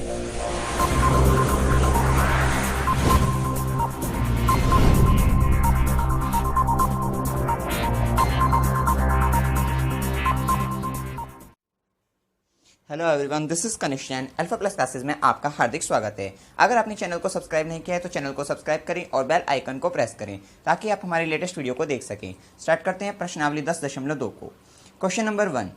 Hello everyone, this is Kanishk and alpha plus classes में आपका हार्दिक स्वागत है। अगर आपने चैनल को सब्सक्राइब नहीं किया है तो चैनल को सब्सक्राइब करें और बेल आइकन को प्रेस करें ताकि आप हमारी लेटेस्ट वीडियो को देख सकें। स्टार्ट करते हैं प्रश्नावली 10.2 को। क्वेश्चन नंबर 1,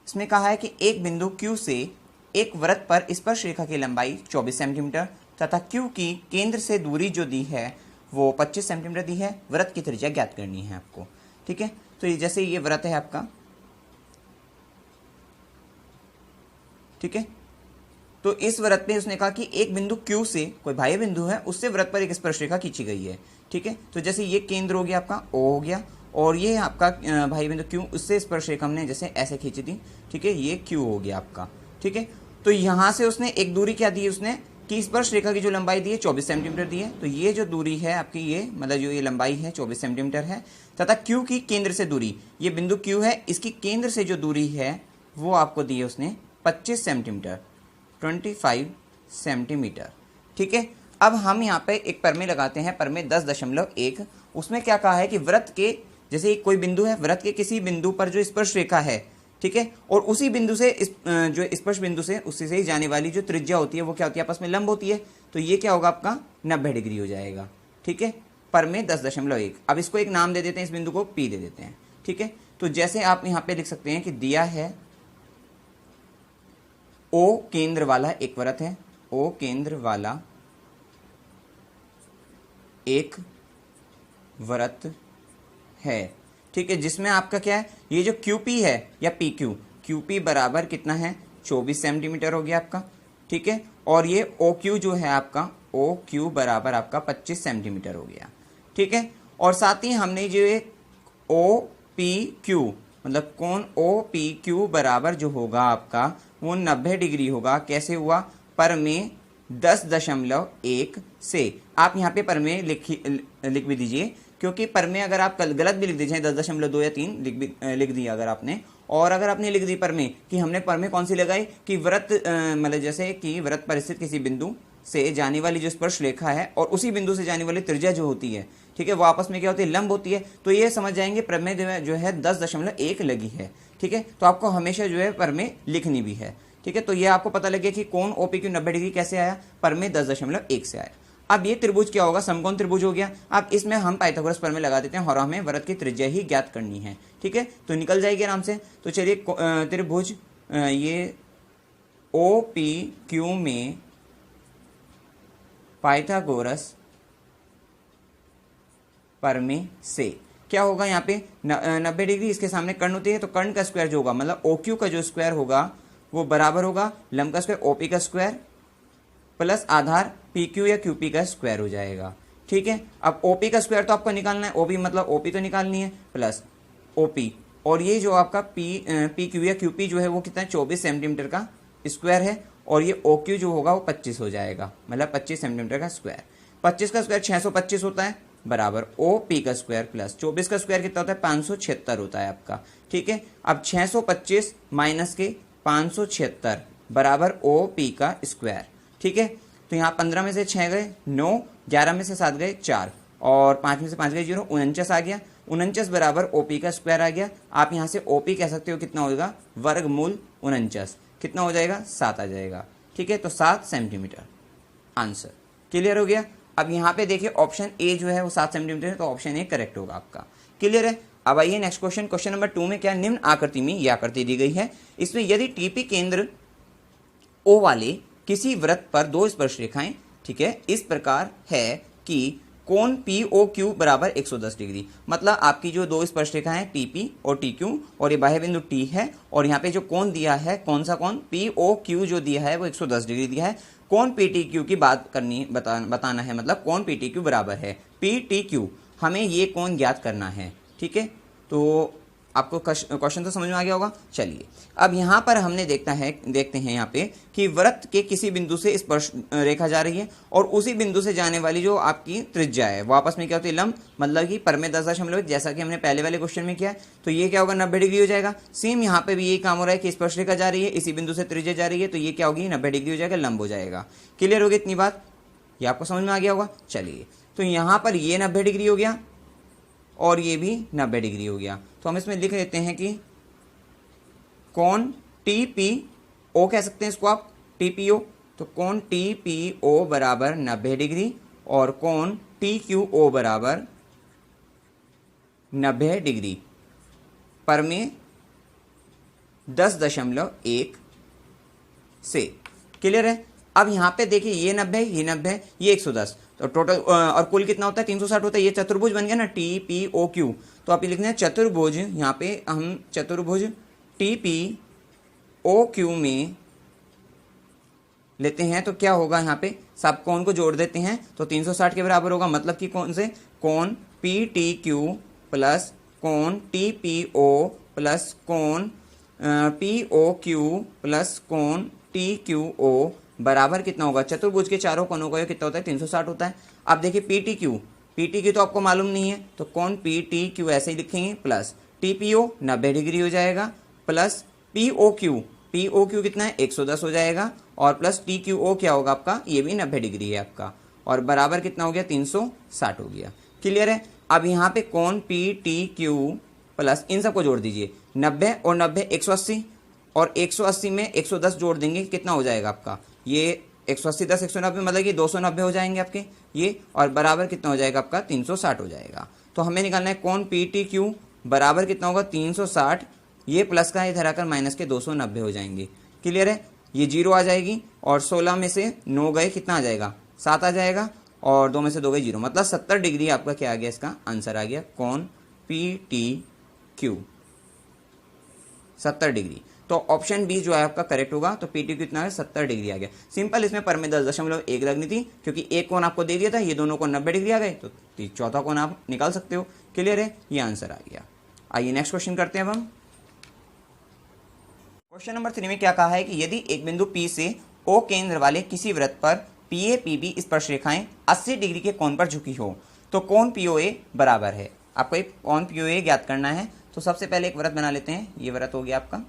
इसमें कहा है कि एक बिंदु Q से एक वृत्त पर स्पर्श रेखा की लंबाई 24 सेंटीमीटर तथा Q की केंद्र से दूरी जो दी है वो 25 सेंटीमीटर दी है। वृत्त की त्रिज्या ज्ञात करनी है आपको। ठीक है, तो ये जैसे ये वृत्त है आपका, ठीक है, तो इस वृत्त में उसने कहा कि एक बिंदु Q से, कोई बाह्य बिंदु है, उससे वृत्त पर एक स्पर्श रेखा खींची गई है। ठीक है, तो जैसे ये केंद्र हो गया आपका O हो गया और ये आपका बाह्य बिंदु Q, उससे स्पर्श रेखा हमने जैसे ऐसे खींची थी। ठीक है, ये Q हो गया आपका। ठीक है, तो यहाँ से उसने एक दूरी क्या दी है उसने कि स्पर्श रेखा की जो लंबाई दी है 24 सेंटीमीटर दी है। तो ये जो दूरी है आपकी, ये मतलब जो ये लंबाई है 24 सेंटीमीटर है तथा Q की केंद्र से दूरी, ये बिंदु Q है, इसकी केंद्र से जो दूरी है वो आपको दी है उसने 25 सेंटीमीटर, 25 सेंटीमीटर। ठीक है, अब हम यहाँ पे एक प्रमेय लगाते हैं, प्रमेय 10.1। उसमें क्या कहा है कि वृत्त के, जैसे कोई बिंदु है, वृत्त के किसी बिंदु पर जो स्पर्श रेखा है, ठीक है, और उसी बिंदु से जो स्पर्श बिंदु से उसी से ही जाने वाली जो त्रिज्या होती है वो क्या होती है, आपस में लंब होती है। तो ये क्या होगा आपका 90 डिग्री हो जाएगा। ठीक है, प्रमेय 10.1। अब इसको एक नाम दे देते हैं, इस बिंदु को P दे देते हैं। ठीक है, तो जैसे आप यहाँ पे लिख सकते हैं कि दिया है O केंद्र वाला एक वृत्त है, O केंद्र वाला एक वृत्त है। ठीक है, जिसमें आपका क्या है, ये जो QP है या PQ, QP बराबर कितना है 24 सेंटीमीटर हो गया आपका। ठीक है, और ये OQ जो है आपका, OQ बराबर आपका 25 सेंटीमीटर हो गया। ठीक है, और साथ ही हमने जो OPQ मतलब कोण OPQ बराबर जो होगा आपका वो 90 डिग्री होगा। कैसे हुआ, प्रमेय 10.1 से। आप यहाँ पे प्रमेय लिख भी दीजिए, क्योंकि प्रमेय अगर आप गलत भी लिख दीजिए 10.2 या 3 लिख दिया अगर आपने, और अगर आपने लिख दी प्रमेय कि हमने प्रमेय कौन सी लगाई कि वृत्त मतलब जैसे कि वृत्त पर स्थित किसी बिंदु से जाने वाली जो स्पर्श रेखा है और उसी बिंदु से जाने वाली त्रिज्या जो होती है, ठीक है, वो आपस में क्या होती है, लंब होती है। तो ये समझ जाएंगे प्रमेय जो है 10.1 लगी है। ठीक है, तो आपको हमेशा जो है प्रमेय लिखनी भी है। ठीक है, तो ये आपको पता लगे कि कोण OPQ 90 डिग्री कैसे आया, प्रमेय 10.1 से आया। अब ये त्रिभुज क्या होगा, समकोण त्रिभुज हो गया। अब इसमें हम पाइथागोरस प्रमेय लगा देते हैं और हमें वृत्त की त्रिज्या ही ज्ञात करनी है। ठीक है, तो निकल जाएगी आराम से। तो चलिए त्रिभुज ये OPQ में पाइथागोरस प्रमेय से क्या होगा, यहाँ पे 90 डिग्री इसके सामने कर्ण होती है, तो कर्ण का स्क्वायर जो होगा मतलब OQ का जो स्क्वायर होगा वो बराबर होगा लंब का स्क्वायर OP का स्क्वायर प्लस आधार PQ या QP का स्क्वायर हो जाएगा। ठीक है, अब OP का स्क्वायर तो आपको निकालना है, OP मतलब OP तो निकालनी है, प्लस OP, और ये जो आपका PQ या QP जो है वो कितना है 24 सेंटीमीटर का स्क्वायर है, और ये OQ जो होगा वो 25 हो जाएगा, मतलब 25 सेंटीमीटर का स्क्वायर। 25 का स्क्वायर 625 होता है, बराबर OP का स्क्वायर प्लस 24 का स्क्वायर कितना होता है 576 होता है आपका। ठीक है, अब 625 माइनस के 576 बराबर OP का स्क्वायर। ठीक है, तो यहाँ 15 में से 6 गए 9, 11 में से 7 गए 4, और 5 में से 5 गए 0, 49 आ गया। 49 बराबर OP का स्क्वायर आ गया। आप यहाँ से OP कह सकते हो कितना होगा, वर्गमूल 49, कितना हो जाएगा 7 आ जाएगा। ठीक है, तो 7 सेंटीमीटर आंसर। क्लियर हो गया। अब यहाँ पे देखिए ऑप्शन ए जो है वो 7 सेंटीमीटर है, तो ऑप्शन ए करेक्ट होगा आपका। क्लियर है। अब आइए नेक्स्ट क्वेश्चन, क्वेश्चन नंबर 2 में क्या, निम्न आकृति में यह आकृति दी गई है, इसमें यदि TP केंद्र O वाले किसी वृत्त पर दो स्पर्श रेखाएं, ठीक है, इस प्रकार है कि कोण POQ बराबर 110 डिग्री, मतलब आपकी जो दो स्पर्श रेखा है TP और TQ, और ये बाह्य बिंदु T है, और यहाँ पे जो कोण दिया है, कौन सा कोण, POQ जो दिया है वो 110 डिग्री दिया है। कोण PTQ की बात करनी बताना है, मतलब कोण PTQ बराबर है PTQ, हमें ये कोण ज्ञात करना है। ठीक है, तो आपको क्वेश्चन तो समझ में आ गया होगा। चलिए अब यहाँ पर हमने देखते हैं यहाँ पे कि वृत्त के किसी बिंदु से स्पर्श रेखा जा रही है और उसी बिंदु से जाने वाली जो आपकी त्रिज्या है वो आपस में क्या होती है, लंब, मतलब कि पर में 10.1, जैसा कि हमने पहले वाले क्वेश्चन में किया है। तो ये क्या होगा, 90 डिग्री हो जाएगा। सेम यहाँ पे भी यही काम हो रहा है कि स्पर्श रेखा जा रही है, इसी बिंदु से त्रिज्या जा रही है, तो ये क्या होगी, 90 डिग्री हो जाएगा, लंब हो जाएगा। क्लियर होगी इतनी बात, ये आपको समझ में आ गया होगा। चलिए तो यहाँ पर ये 90 डिग्री हो गया और ये भी 90 डिग्री हो गया। तो हम इसमें लिख लेते हैं कि कोण TPO कह सकते हैं इसको आप, TPO। तो कोण TPO बराबर 90 डिग्री और कोण TQO बराबर 90 डिग्री पर में 10.1 से। क्लियर है। अब यहाँ पे देखिए ये 90, ये 90, ये 110, तो टोटल और कुल कितना होता है, 360 होता है। ये चतुर्भुज बन गया ना, TPOQ। तो आप ये लिखते हैं चतुर्भुज, यहाँ पे हम चतुर्भुज TPOQ में लेते हैं तो क्या होगा, यहाँ पे सब कोण को जोड़ देते हैं तो 360 के बराबर होगा। मतलब कि कौन से, कोण PTQ प्लस कोण TPO प्लस कोण POQ प्लस कोण TQO बराबर कितना होगा, चतुर्भुज के चारों कोणों का कितना होता है, 360 होता है। अब देखिए PTQ तो आपको मालूम नहीं है, तो कोण PTQ ऐसे ही लिखेंगे, प्लस TPO 90 डिग्री हो जाएगा, प्लस POQ कितना है, 110 हो जाएगा, और प्लस TQO क्या होगा आपका, ये भी 90 डिग्री है आपका, और बराबर कितना हो गया, 360 हो गया। क्लियर है। अब यहाँ पे कोण PTQ प्लस इन सबको जोड़ दीजिए, 90 और 90 180, और 180 में 110 जोड़ देंगे, कितना हो जाएगा आपका, ये 180 10 190, मतलब कि 290 हो जाएंगे आपके ये, और बराबर कितना हो जाएगा आपका, 360 हो जाएगा। तो हमें निकालना है कोण PTQ बराबर कितना होगा, 360, ये प्लस का इधर आकर माइनस के 290 हो जाएंगे। क्लियर है। ये 0 आ जाएगी, और 16 में से 9 गए, कितना आ जाएगा, 7 आ जाएगा, और 2 में से 2 गए 0, मतलब 70 डिग्री आपका क्या आ गया, इसका आंसर आ गया, कोण PTQ 70 डिग्री। तो ऑप्शन बी जो है आपका करेक्ट होगा। तो PTQ कितना है, 70 डिग्री आ गया। सिंपल, इसमें पर में 10.1 लगनी थी, क्योंकि एक कोण आपको दे दिया था, ये दोनों कोण 90 डिग्री आ गए, तो चौथा कोण आप निकाल सकते हो। क्लियर है, ये आंसर आ गया। आइए नेक्स्ट क्वेश्चन करते हैं अब हम। क्वेश्चन नंबर 3 में क्या कहा है कि यदि एक बिंदु P से O केंद्र वाले किसी वृत्त पर PA PB स्पर्श रेखाएं 80 डिग्री के कोण पर झुकी हो, तो कोण POA बराबर है। आपको एक कोण POA ज्ञात करना है। तो सबसे पहले एक वृत्त बना लेते हैं, ये वृत्त हो गया आपका,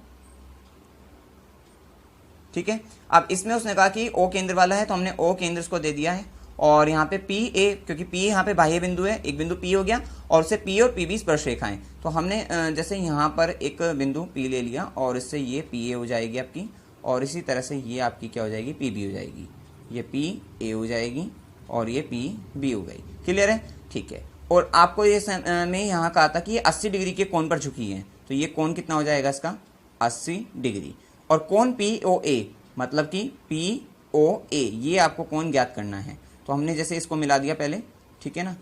ठीक है। अब इसमें उसने कहा कि O केंद्र वाला है, तो हमने O केंद्र इसको दे दिया है, और यहाँ पे PA, क्योंकि P यहाँ पे बाह्य बिंदु है, एक बिंदु P हो गया, और उससे P और PB स्पर्श रेखाएं। तो हमने जैसे यहाँ पर एक बिंदु P ले लिया, और इससे ये PA हो जाएगी आपकी, और इसी तरह से ये आपकी क्या हो जाएगी, PB हो जाएगी, ये PA हो जाएगी, और ये PB हो गई। क्लियर है, ठीक है। और आपको ये में यहाँ कहा था कि ये 80 डिग्री के कोण पर झुकी है, तो ये कोण कितना हो जाएगा इसका, 80 डिग्री। और कोण POA, मतलब कि POA, ये आपको कोण ज्ञात करना है। तो हमने जैसे इसको मिला दिया पहले, ठीक है ना,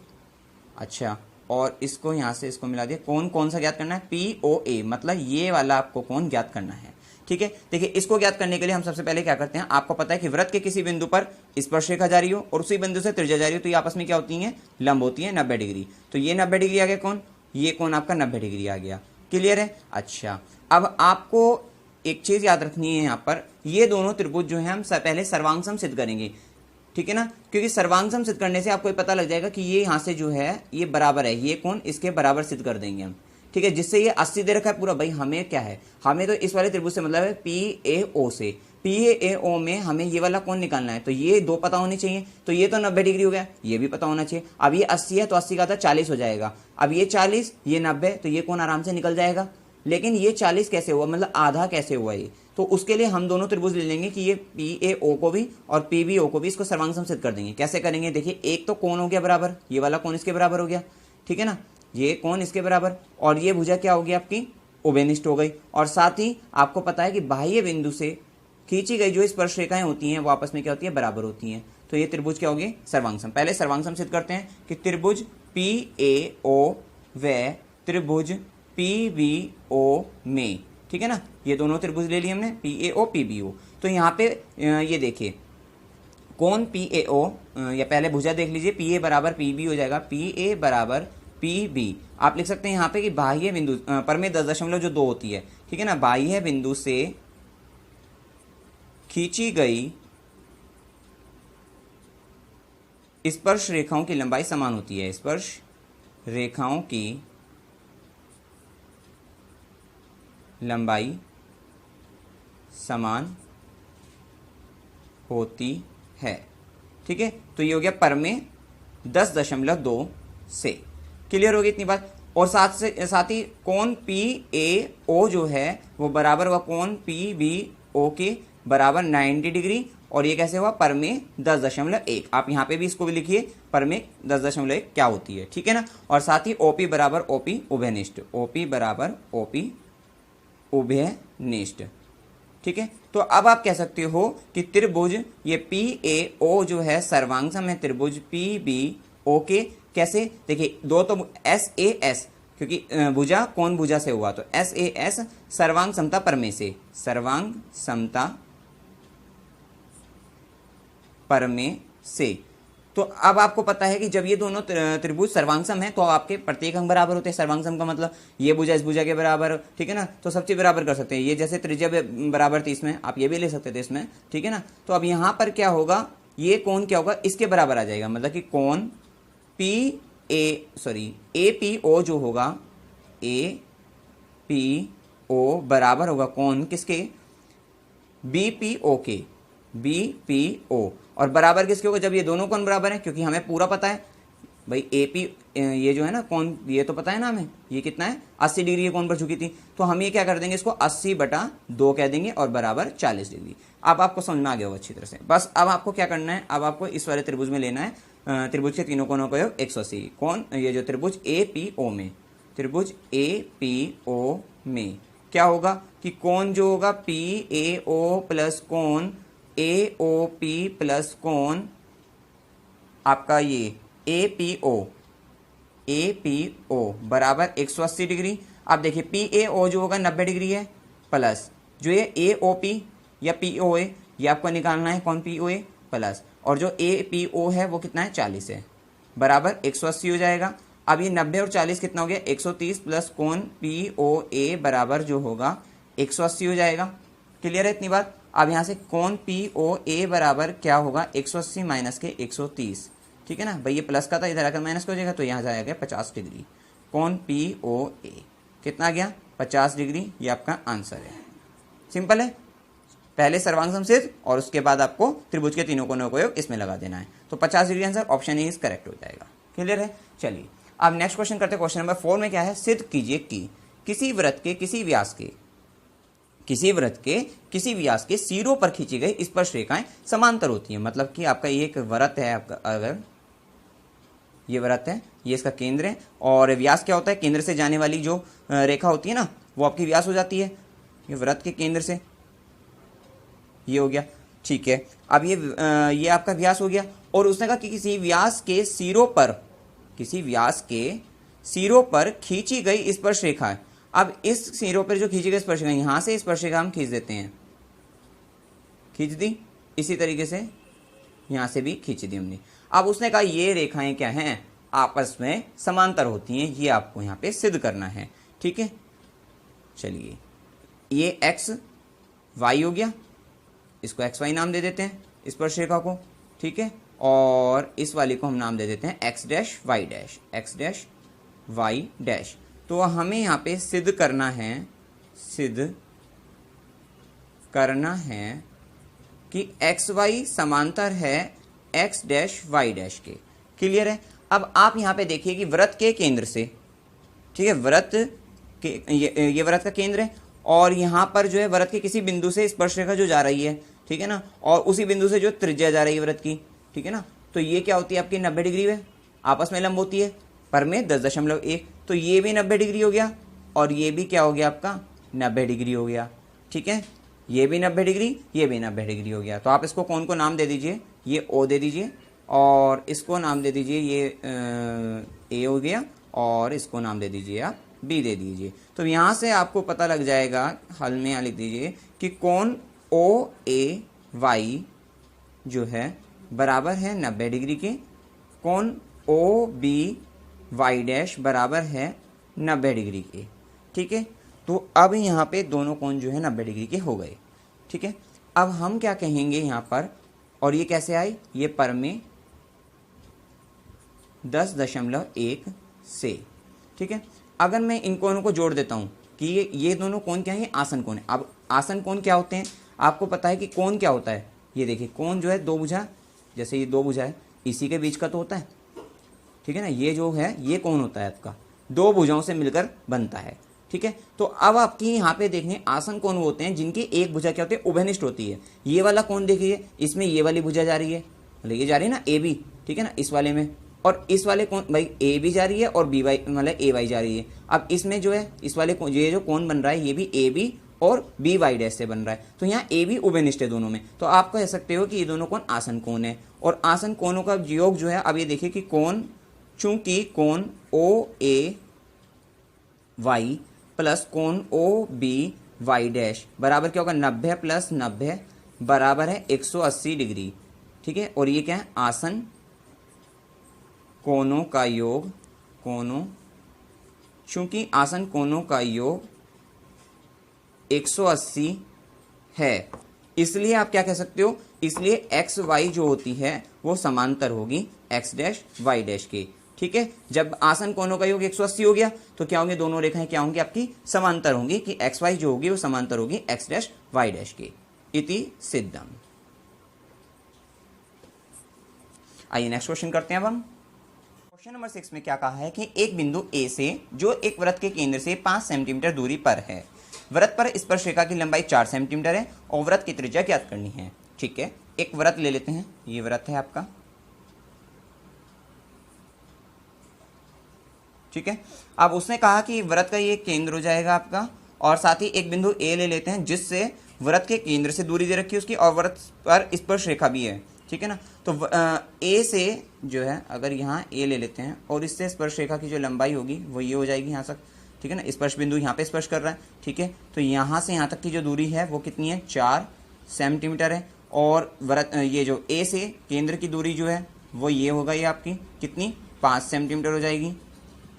अच्छा, और इसको यहाँ से इसको मिला दिया। कोण कौन सा ज्ञात करना है, POA, मतलब ये वाला आपको कोण ज्ञात करना है। ठीक है। देखिए, इसको ज्ञात करने के लिए हम सबसे पहले क्या करते हैं, आपको पता है कि वृत्त के किसी बिंदु पर स्पर्श रेखा जा रही हो और उसी बिंदु से त्रिज्या जा रही हो, तो ये आपस में क्या होती हैं, लंब होती है 90 डिग्री। तो ये 90 डिग्री आ गया कौन, ये कोण आपका 90 डिग्री आ गया। क्लियर है। अच्छा, अब आपको एक चीज याद रखनी है, यहाँ पर ये दोनों त्रिभुज जो है हम पहले सर्वांग सम सिद्ध करेंगे, ठीक है ना, क्योंकि सर्वांग सम सिद्ध करने से आपको ये पता लग जाएगा कि ये यहाँ से जो है ये बराबर है, ये कोण इसके बराबर सिद्ध कर देंगे हम, ठीक है, जिससे ये 80 दे रखा है पूरा। भाई हमें क्या है, हमें तो इस वाले त्रिभुज से मतलब है PAO से, PAO में हमें ये वाला कोण निकालना है, तो ये दो पता होनी चाहिए। तो ये तो 90 डिग्री हो गया, ये भी पता होना चाहिए। अब ये 80 है तो 80 का था 40 हो जाएगा। अब ये 40, ये 90, तो ये कोण आराम से निकल जाएगा। लेकिन ये 40 कैसे हुआ, मतलब आधा कैसे हुआ ये, तो उसके लिए हम दोनों त्रिभुज ले लेंगे कि ये PAO को भी और PBO को भी इसको सर्वांग सम सिद्ध कर देंगे। कैसे करेंगे, देखिए, एक तो कोण हो गया बराबर, ये वाला कोण इसके बराबर हो गया, ठीक है ना, ये कोण इसके बराबर, और ये भुजा क्या होगी आपकी, उभयनिष्ठ हो गई। और साथ ही आपको पता है कि बाह्य बिंदु से खींची गई जो स्पर्श रेखाएं होती हैं वो आपस में क्या होती है, बराबर होती हैं। तो ये त्रिभुज क्या होगी, सर्वांग सम। पहले सर्वांग सम सिद्ध करते हैं कि त्रिभुज PAO व त्रिभुज PBO में, ठीक है ना, ये दोनों त्रिभुज ले लिए हमने, PAO PBO। तो यहाँ पे ये देखिए, कोण PAO, या पहले भुजा देख लीजिए, PA बराबर PB हो जाएगा, PA बराबर पी बी। आप लिख सकते हैं यहाँ पे कि बाह्य बिंदु पर में 10.2 होती है, ठीक है ना। बाह्य बिंदु से खींची गई स्पर्श रेखाओं की लंबाई समान होती है। स्पर्श रेखाओं की लंबाई समान होती है, ठीक है। तो ये हो गया पर में 10.2 से। क्लियर होगी इतनी बात। और साथ ही कोण पी ए ओ जो है वो बराबर हुआ कोण पी बी ओ के बराबर 90 डिग्री। और ये कैसे हुआ, पर में 10.1। आप यहाँ पे भी इसको भी लिखिए, पर में 10.1 क्या होती है, ठीक है ना। और साथ ही ओपी बराबर ओपी उभयनिष्ठ, ओपी बराबर ओपी उभयनिष्ठ, ठीक है। तो अब आप कह सकते हो कि त्रिभुज ये पी ए ओ जो है सर्वांगसम है त्रिभुज पी बी ओ के। कैसे, देखिए दो तो एस ए एस, क्योंकि भुजा कौन भुजा से हुआ, तो एस ए एस सर्वांग समता परमे से, सर्वांग समता परमे से। तो अब आपको पता है कि जब ये दोनों त्रिभुज सर्वांगसम है तो आपके प्रत्येक अंग बराबर होते हैं। सर्वांगसम का मतलब ये भुजा इस भुजा के बराबर, ठीक है ना। तो सब चीज बराबर कर सकते हैं। ये जैसे त्रिज्या बराबर थी इसमें, आप ये भी ले सकते थे इसमें, ठीक है ना। तो अब यहां पर क्या होगा, ये कोण क्या होगा, इसके बराबर आ जाएगा। मतलब कि कोण ए पी ओ जो होगा, ए पी ओ बराबर होगा कोण किसके, बी पी ओ के, बी पी ओ। और बराबर किसके होगा, जब ये दोनों कोण बराबर है, क्योंकि हमें पूरा पता है भाई ए पी ये जो है ना कोण, ये तो पता है ना हमें ये कितना है, 80 डिग्री ये कोण पर झुकी थी। तो हम ये क्या कर देंगे, इसको 80/2 कह देंगे और बराबर 40 डिग्री। अब आपको समझ में आ गया होगा अच्छी तरह से। बस अब आपको क्या करना है, अब आपको इस वाले त्रिभुज में लेना है त्रिभुज के तीनों कोणों का योग 180। कौन, ये जो त्रिभुज ए पी ओ में, त्रिभुज ए पी ओ में क्या होगा कि कोण जो होगा पी ए ओ प्लस कोण ए ओ पी प्लस कोण आपका ये ए पी ओ बराबर 180 डिग्री। अब देखिए पी ए ओ जो होगा 90 डिग्री है, प्लस जो ये ए ओ पी या पी ओ ए ये आपको निकालना है, कौन पी ओ ए प्लस, और जो ए पी ओ है वो कितना है 40 है, बराबर 180 हो जाएगा। अब ये 90 और 40 कितना हो गया 130 प्लस कोण पी ओ ए बराबर जो होगा 180 हो जाएगा। क्लियर है इतनी बात। अब यहाँ से कोण पी ओ ए बराबर क्या होगा 180 माइनस के 130, ठीक है ना भाई। ये प्लस का था, इधर आकर माइनस हो जाएगा, तो यहाँ जाएगा 50 डिग्री। कोण पी ओ ए कितना गया 50 डिग्री, ये आपका आंसर है। सिंपल है, पहले सर्वांग समसिद्ध और उसके बाद आपको त्रिभुज के तीनों कोणों का योग इसमें लगा देना है। तो 50 degree answer option A is correct हो जाएगा। क्लियर है। चलिए अब नेक्स्ट क्वेश्चन करते हैं। क्वेश्चन नंबर 4 में क्या है, सिद्ध कीजिए कि किसी वृत्त के किसी व्यास के सिरों पर खींची गई स्पर्श रेखाएं समांतर होती हैं। मतलब कि आपका ये एक वृत्त है, आपका अगर ये वृत्त है, ये इसका केंद्र है, और व्यास क्या होता है, केंद्र से जाने वाली जो रेखा होती है ना वो आपकी व्यास हो जाती है। ये वृत्त के केंद्र से ये हो गया, ठीक है। अब ये आपका व्यास हो गया, और उसने कहा कि किसी व्यास के सिरों पर खींची गई स्पर्श रेखा है। अब इस सिरों पर जो खींची गई स्पर्श रेखा, यहां से स्पर्श रेखा हम खींच देते हैं, खींच दी, इसी तरीके से यहां से भी खींच दी हमने। अब उसने कहा ये रेखाएं क्या हैं, आपस में समांतर होती हैं, ये आपको यहां पे सिद्ध करना है, ठीक है। चलिए ये एक्स वाई हो गया, इसको एक्स वाई नाम दे देते हैं स्पर्श रेखा को, ठीक है। और इस वाली को हम नाम दे देते हैं X dash Y dash, X dash Y dash. तो हमें यहाँ पे सिद्ध करना है कि एक्स वाई समांतर है एक्स डैश वाई डैश के। क्लियर है। अब आप यहाँ पे देखिए कि वृत्त के केंद्र से, ठीक है, वृत्त के ये वृत्त का केंद्र है, और यहाँ पर जो है वृत्त के किसी बिंदु से स्पर्श रेखा जो जा रही है, ठीक है ना, और उसी बिंदु से जो त्रिज्या जा रही है वृत्त की, ठीक है ना, तो ये क्या होती है आपकी 90 डिग्री है, आपस में लंब होती है, पर में 10.1। तो ये भी 90 डिग्री हो गया, और ये भी क्या हो गया आपका 90 डिग्री हो गया, ठीक है। ये भी 90 डिग्री, ये भी 90 डिग्री हो गया। तो आप इसको कौन को नाम दे दीजिए, ये ओ दे दीजिए, और इसको नाम दे दीजिए ये ए हो गया, और इसको नाम दे दीजिए आप बी दे दीजिए। तो यहाँ से आपको पता लग जाएगा, हल में यहाँ लिख दीजिए कि कोण ओ ए वाई जो है बराबर है 90 डिग्री के, कोण ओ बी वाई डैश बराबर है 90 डिग्री के। ठीक है, तो अब यहाँ पे दोनों कोण जो है 90 डिग्री के हो गए। ठीक है, अब हम क्या कहेंगे यहाँ पर, और ये कैसे आई, ये पर में 10.1 से। ठीक है, अगर मैं इन कोणों को जोड़ देता हूँ कि ये दोनों कोण क्या है, आसन कोण है। अब आसन कोण क्या होते हैं, आपको पता है कि कोण क्या होता है। ये देखिए कोण जो है दो भुजा, जैसे ये दो भुजा है, इसी के बीच का तो होता है। ठीक है ना, ये जो है ये कोण होता है आपका, दो भुजाओं से मिलकर बनता है। ठीक है, तो अब आपकी यहाँ पे देखिए आसन कोण वो होते हैं जिनकी एक भुजा क्या होती है, उभयनिष्ठ होती है। ये वाला कोण देखिए, इसमें ये वाली भुजा जा रही है, मतलब ये जा रही है ना ए बी। ठीक है ना, इस वाले में, और इस वाले कोण भाई ए बी जा रही है और बी वाई मतलब ए वाई जा रही है। अब इसमें जो है इस वाले ये जो कोण बन रहा है ये भी ए बी और बी वाई डैश से बन रहा है, तो यहाँ ए बी उभयनिष्ठ है दोनों में। तो आप कह सकते हो कि ये दोनों कोण आसन कोण है। और आसन कोणों का योग जो है, अब ये देखिए कि कोण, चूंकि कोण ओ ए वाई प्लस कोण ओ बी वाई डैश बराबर क्या होगा, 90 प्लस 90 बराबर है 180 डिग्री। ठीक है, और ये क्या है, आसन कोणों का योग, कोणों, चूंकि आसन कोणों का योग 180 है, इसलिए आप क्या कह सकते हो, इसलिए एक्स वाई जो होती है वो समांतर होगी एक्स डैश वाई डैश के। ठीक है, जब आसन कोणों का योग 180 हो गया तो क्या होंगे, दोनों रेखाएं क्या होंगी आपकी, समांतर होंगी, कि एक्स वाई जो होगी वो समांतर होगी एक्स डैश वाई डैश के। इति सिद्धम। आइए नेक्स्ट क्वेश्चन करते हैं अब हम। क्वेश्चन नंबर 6 में क्या कहा है कि एक बिंदु ए से जो एक वृत्त के केंद्र से 5 सेंटीमीटर दूरी पर है, वृत्त पर स्पर्श रेखा की लंबाई 4 सेंटीमीटर है और वृत्त की त्रिज्या ज्ञात करनी है। ठीक है, एक वृत्त ले लेते हैं, ये वृत्त है आपका। ठीक है, अब उसने कहा कि वृत्त का ये केंद्र हो जाएगा आपका, और साथ ही एक बिंदु ए ले लेते हैं जिससे वृत्त के केंद्र से दूरी दे रखी है उसकी, और वृत्त पर स्पर्श रेखा भी है। ठीक है ना, तो ए से जो है, अगर यहाँ ए ले लेते हैं और इससे स्पर्श रेखा की जो लंबाई होगी वो ये हो जाएगी यहाँ तक। ठीक है ना, स्पर्श बिंदु यहाँ पे स्पर्श कर रहा है। ठीक है, तो यहाँ से यहाँ तक की जो दूरी है वो कितनी है, 4 सेंटीमीटर है। और वृत्त ये जो ए से केंद्र की दूरी जो है वो ये होगा, ये आपकी कितनी, 5 सेंटीमीटर हो जाएगी।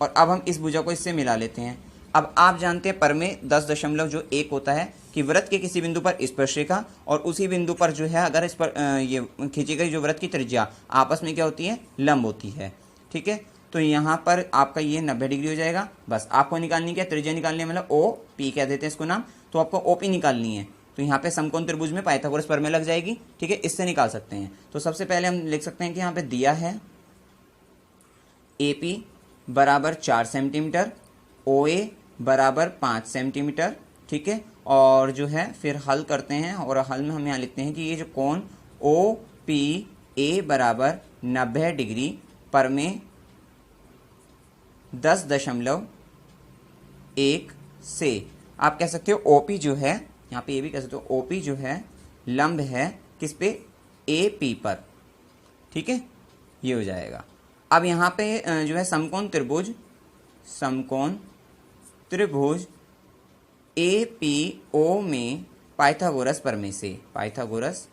और अब हम इस भुजा को इससे मिला लेते हैं। अब आप जानते हैं पर में 10.1 होता है कि वृत्त के किसी बिंदु पर स्पर्श रेखा और उसी बिंदु पर जो है अगर इस पर ये खींची गई जो वृत्त की त्रिज्या आपस में क्या होती है, लंब होती है। ठीक है, तो यहाँ पर आपका ये 90 डिग्री हो जाएगा। बस आपको निकालनी क्या, त्रिज्या निकालनी है, मतलब ओ पी कह देते हैं इसको नाम, तो आपको ओ पी निकालनी है। तो यहाँ पे समकोण त्रिभुज में पाइथागोरस प्रमेय लग जाएगी। ठीक है, इससे निकाल सकते हैं। तो सबसे पहले हम लिख सकते हैं कि यहाँ पे दिया है ए पी बराबर 4 सेंटीमीटर, ओ ए बराबर 5 सेंटीमीटर। ठीक है, और जो है फिर हल करते हैं, और हल में हम यहाँ लिखते हैं कि ये जो कोण ओ पी ए बराबर 90 डिग्री पर में 10.1 से, आप कह सकते हो ओ पी जो है, यहाँ पे ये भी कह सकते हो ओ पी जो है लंब है किस पे, ए पी पर। ठीक है, ये हो जाएगा। अब यहाँ पे जो है समकोण त्रिभुज, समकोण त्रिभुज ए पी ओ में पाइथागोरस प्रमेय से, पाइथागोरस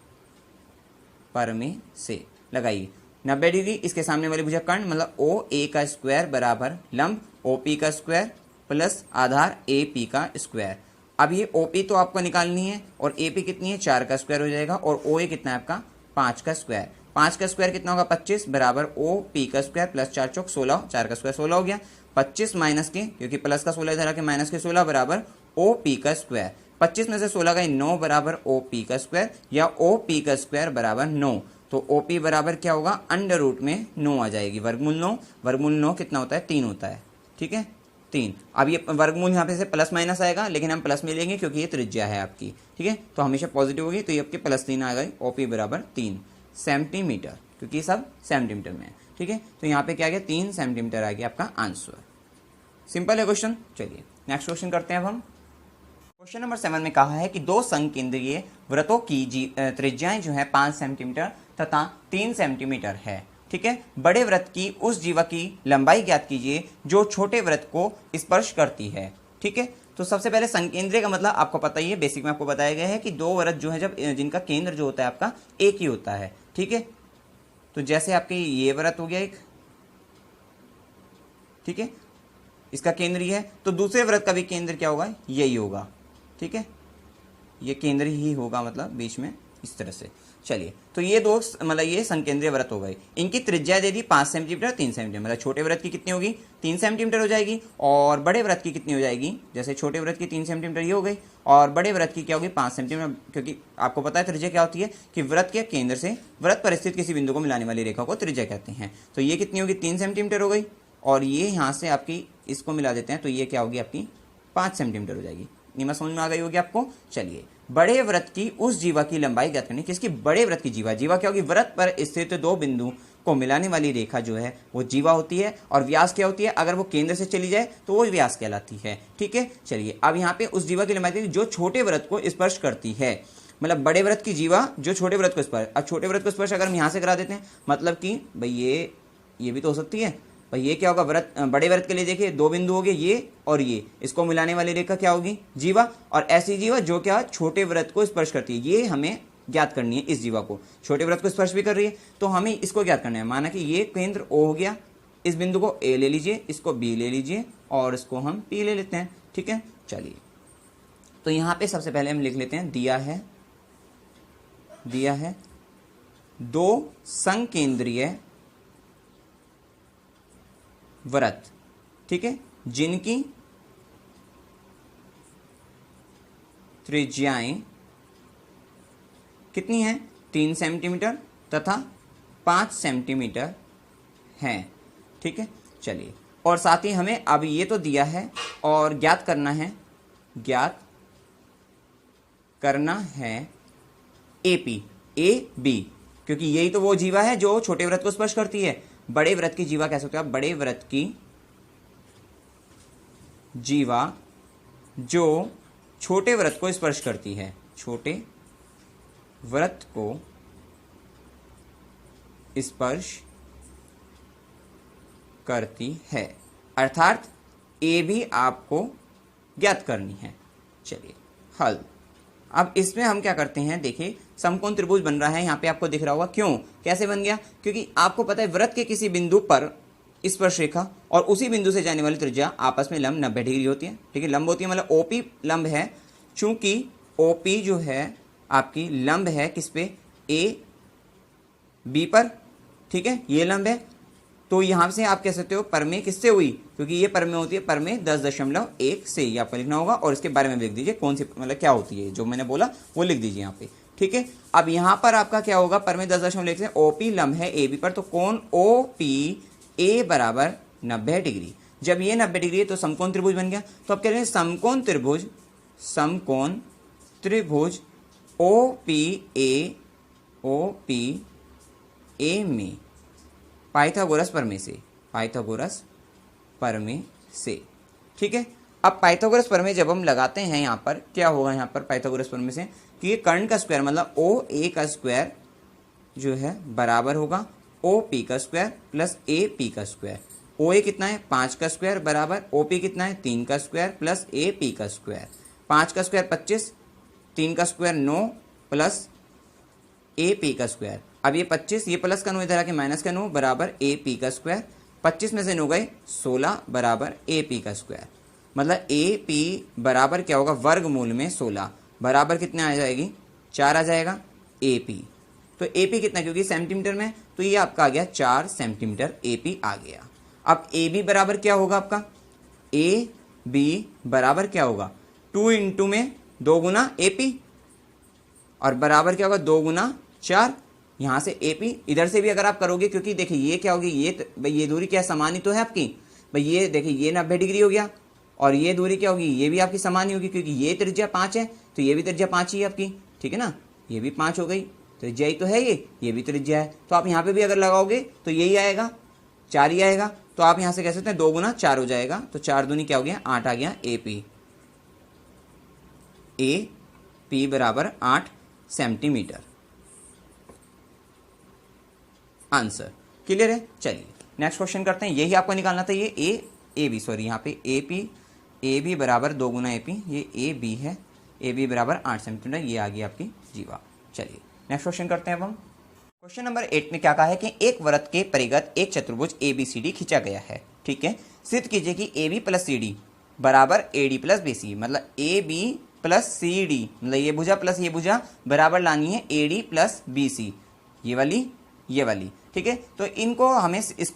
प्रमेय से लगाइए 90 डिग्री, इसके सामने वाली भुजा कर्ण मतलब ओ ए का स्क्वायर बराबर लंब ओ पी का square plus Aadhaar A P का स्क्वायर। अब ये ओ पी तो आपको निकालनी है, और ए पी कितनी है, 4 का स्क्वायर हो जाएगा, और ओ ए कितना है आपका, 5 का स्क्वायर। 5 का स्क्वायर कितना होगा, 25 बराबर ओ पी का स्क्वायर प्लस 4 चौक 16, 4 का स्क्वायर 16 हो गया। 25 माइनस के, क्योंकि प्लस का 16 इधर आके माइनस के 16 बराबर ओ पी का स्क्वायर। 25 में से 16 गई 9 बराबर ओ पी का स्क्वायर, या ओ पी का स्क्वायर बराबर 9। तो ओ पी बराबर क्या होगा, अंडर रूट में 9 आ जाएगी, वर्गमूल 9। वर्गमूल 9 कितना होता है, 3 होता है। ठीक है, 3। अब ये वर्गमूल यहाँ पे से प्लस माइनस आएगा, लेकिन हम प्लस में लेंगे क्योंकि ये त्रिज्या है आपकी। ठीक है, तो हमेशा पॉजिटिव होगी, तो ये आपके +3 आ गई। ओ पी बराबर 3 सेंटीमीटर, क्योंकि ये सब सेंटीमीटर में है। ठीक है, तो यहाँ पे क्या आ गया, 3 सेंटीमीटर आ गया आपका आंसर। सिंपल है क्वेश्चन। चलिए नेक्स्ट क्वेश्चन करते हैं अब हम। क्वेश्चन नंबर 7 में कहा है कि दो संकेंद्रीय वृत्तों की त्रिज्याएं जो है 5 सेंटीमीटर तथा 3 सेंटीमीटर है। ठीक है, बड़े वृत्त की उस जीवा की लंबाई ज्ञात कीजिए जो छोटे वृत्त को स्पर्श करती है। ठीक है, तो सबसे पहले संकेंद्रीय का मतलब आपको पता ही है, बेसिक में आपको बताया गया है कि दो वृत्त जो है जब जिनका केंद्र जो होता है आपका एक ही होता है। ठीक है, तो जैसे आपके ये वृत्त हो गया एक, ठीक है, इसका केंद्र ये है, तो दूसरे वृत्त का भी केंद्र क्या होगा, यही होगा। ठीक है, ये केंद्र ही होगा, मतलब बीच में इस तरह से। चलिए, तो ये दो मतलब ये संकेंद्रीय वृत्त हो गए। इनकी त्रिज्या दे दी 5 सेंटीमीटर 3 सेंटीमीटर, मतलब छोटे वृत्त की कितनी होगी, 3 सेंटीमीटर हो जाएगी, और बड़े वृत्त की कितनी हो जाएगी, जैसे छोटे वृत्त की 3 सेंटीमीटर ये हो गई, और बड़े वृत्त की क्या होगी 5 सेंटीमीटर, क्योंकि आपको पता है त्रिज्या क्या होती है कि वृत्त के केंद्र से वृत्त पर स्थित किसी बिंदु को मिलाने वाली रेखा को त्रिज्या कहते हैं। तो ये कितनी होगी, 3 सेंटीमीटर हो गई, और ये यहाँ से आपकी इसको मिला देते हैं तो ये क्या होगी आपकी 5 सेंटीमीटर हो जाएगी। नीमा समझ में आ गई होगी आपको। चलिए, बड़े वृत्त की उस जीवा की लंबाई ज्ञात करनी, किसकी, बड़े वृत्त की जीवा। जीवा क्या होगी, वृत्त पर स्थित दो बिंदु को मिलाने वाली रेखा जो है वो जीवा होती है, और व्यास क्या होती है, अगर वो केंद्र से चली जाए तो वो व्यास कहलाती है। ठीक है, चलिए अब यहाँ पे उस जीवा की लंबाई जो छोटे वृत्त को स्पर्श करती है, मतलब बड़े वृत्त की जीवा जो छोटे वृत्त को स्पर्श, अब छोटे वृत्त को स्पर्श अगर हम यहाँ से करा देते हैं, मतलब कि भाई ये भी तो हो सकती है भाई, ये क्या होगा, वृत्त, बड़े वृत्त के लिए देखिए दो बिंदु हो गए ये और ये, इसको मिलाने वाली रेखा क्या होगी, जीवा, और ऐसी जीवा जो क्या छोटे वृत्त को स्पर्श करती है, ये हमें ज्ञात करनी है। इस जीवा को छोटे वृत्त को स्पर्श भी कर रही है, तो हमें इसको ज्ञात करना है। माना कि ये केंद्र O हो गया, इस बिंदु को A ले लीजिए, इसको B ले लीजिए, और इसको हम P ले लेते हैं। ठीक है, चलिए, तो यहाँ पे सबसे पहले हम लिख लेते हैं, दिया है दो संकेंद्रीय वृत्त, ठीक है, जिनकी त्रिज्याएं कितनी है, 3 सेंटीमीटर तथा 5 सेंटीमीटर हैं। ठीक है, चलिए, और साथ ही हमें अब ये तो दिया है और ज्ञात करना है AP AB, क्योंकि यही तो वो जीवा है जो छोटे वृत्त को स्पर्श करती है। बड़े वृत्त की जीवा कह सकते हो आप, बड़े वृत्त की जीवा जो छोटे वृत्त को स्पर्श करती है, छोटे वृत्त को स्पर्श करती है, अर्थात ए भी आपको ज्ञात करनी है। चलिए, हल। अब इसमें हम क्या करते हैं, देखिए समकोण त्रिभुज बन रहा है, यहाँ पे आपको दिख रहा होगा, क्यों, कैसे बन गया, क्योंकि आपको पता है वृत्त के किसी बिंदु पर स्पर्श रेखा और उसी बिंदु से जाने वाली त्रिज्या आपस में लंब 90 डिग्री होती है। ठीक है, लंब होती है, मतलब OP लंब है, चूंकि OP जो है आपकी लंब है किस पे, AB पर। ठीक है, ये लंब है, तो यहां से आप कह सकते हो परमेय किससे हुई, क्योंकि ये परमेय होती है, परमेय 10.1 से, ये आपको लिखना होगा, और इसके बारे में लिख दीजिए कौन सी मतलब क्या होती है, जो मैंने बोला वो लिख दीजिए यहाँ पे। ठीक है, अब यहाँ पर आपका क्या होगा, परमेय 10.1 से OP लंब है AB पर, तो कोण OPA बराबर 90 डिग्री। जब ये 90 डिग्री है तो समकोण त्रिभुज बन गया। तो अब कह रहे हैं समकोण त्रिभुज OPA में पाइथागोरस प्रमेय से। ठीक है, अब पाइथागोरस प्रमेय जब हम लगाते हैं यहाँ पर क्या होगा, यहाँ पर पाइथागोरस प्रमेय से कि ये कर्ण का स्क्वायर मतलब OA का स्क्वायर जो है बराबर होगा OP का स्क्वायर प्लस AP का स्क्वायर। OA कितना है 5 का स्क्वायर बराबर OP कितना है 3 का स्क्वायर प्लस AP का स्क्वायर। 5 का स्क्वायर 25, 3 का स्क्वायर 9 प्लस AP का स्क्वायर। अब ये 25, ये प्लस का 9 इधर आके माइनस का 9 बराबर AP का स्क्वायर। 25 में से 9 गए 16 बराबर AP का स्क्वायर। मतलब AP बराबर क्या होगा, वर्गमूल में 16 बराबर कितने आ जाएगी, 4 आ जाएगा AP। तो AP कितना, क्योंकि सेंटीमीटर में, तो ये आपका आ गया 4 सेंटीमीटर AP आ गया। अब AB बराबर क्या होगा आपका, AB बराबर क्या होगा 2 इंटू में 2 गुना AP, और बराबर क्या होगा 2 गुना 4। यहाँ से AP इधर से भी अगर आप करोगे, क्योंकि देखिए ये क्या होगी, ये दूरी क्या समान ही तो है आपकी, भाई ये देखिए ये 90 डिग्री हो गया, और ये दूरी क्या होगी, ये भी आपकी समान ही होगी, क्योंकि ये त्रिज्या 5 है तो ये भी त्रिज्या 5 ही है आपकी। ठीक है ना, ये भी 5 हो गई, त्रिज्या ही तो है, ये भी त्रिज्या है, तो आप यहाँ पे भी अगर लगाओगे तो यही आएगा, 4 ही आएगा। तो आप यहाँ से कह सकते हैं 2 गुना 4 हो जाएगा, तो 4 दूनी क्या हो गया 8 आ गया AP बराबर 8 सेंटीमीटर। आंसर क्लियर है। चलिए नेक्स्ट क्वेश्चन करते हैं, यही आपको निकालना था, ये AB सॉरी यहाँ पे AB बराबर 2 गुना AP, ये AB है, AB बराबर 8 सेंटीमीटर, ये आ गई आपकी जीवा। चलिए नेक्स्ट क्वेश्चन करते हैं अब हम। क्वेश्चन नंबर 8 में क्या कहा है कि एक वृत्त के परिगत एक चतुर्भुज ABCD खींचा गया है। ठीक है, सिद्ध कीजिए कि A B plus C D बराबर A D plus B C, मतलब A B plus C D, मतलब ये भुजा प्लस ये भुजा बराबर लानी है A D plus B C, ये वाली, ठीक है। तो इसको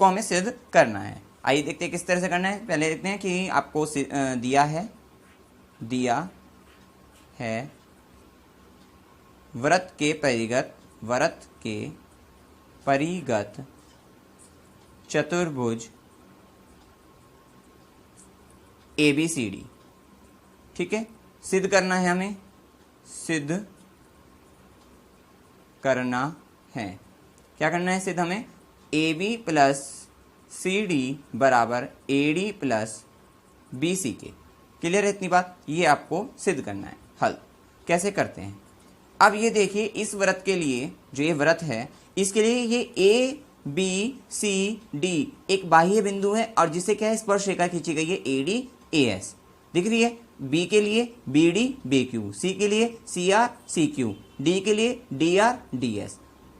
हमें सिद्ध करना है। आइए देखते हैं किस तरह से करना है। पहले देखते हैं कि आपको दिया है वृत्त के परिगत चतुर्भुज ABCD, ठीक है। सिद्ध करना है हमें, क्या करना है सिद्ध हमें, AB प्लस सी डी बराबर AD प्लस BC के। क्लियर है इतनी बात? ये आपको सिद्ध करना है। हल कैसे करते हैं? अब ये देखिए, इस वृत्त के लिए, जो ये वृत्त है, इसके लिए ये ABCD एक बाह्य बिंदु है और जिसे क्या है, स्पर्श रेखा खींची गई है AD AS, दिख रही है। B के लिए BD BQ, C के लिए CR CQ, D के लिए DR DS।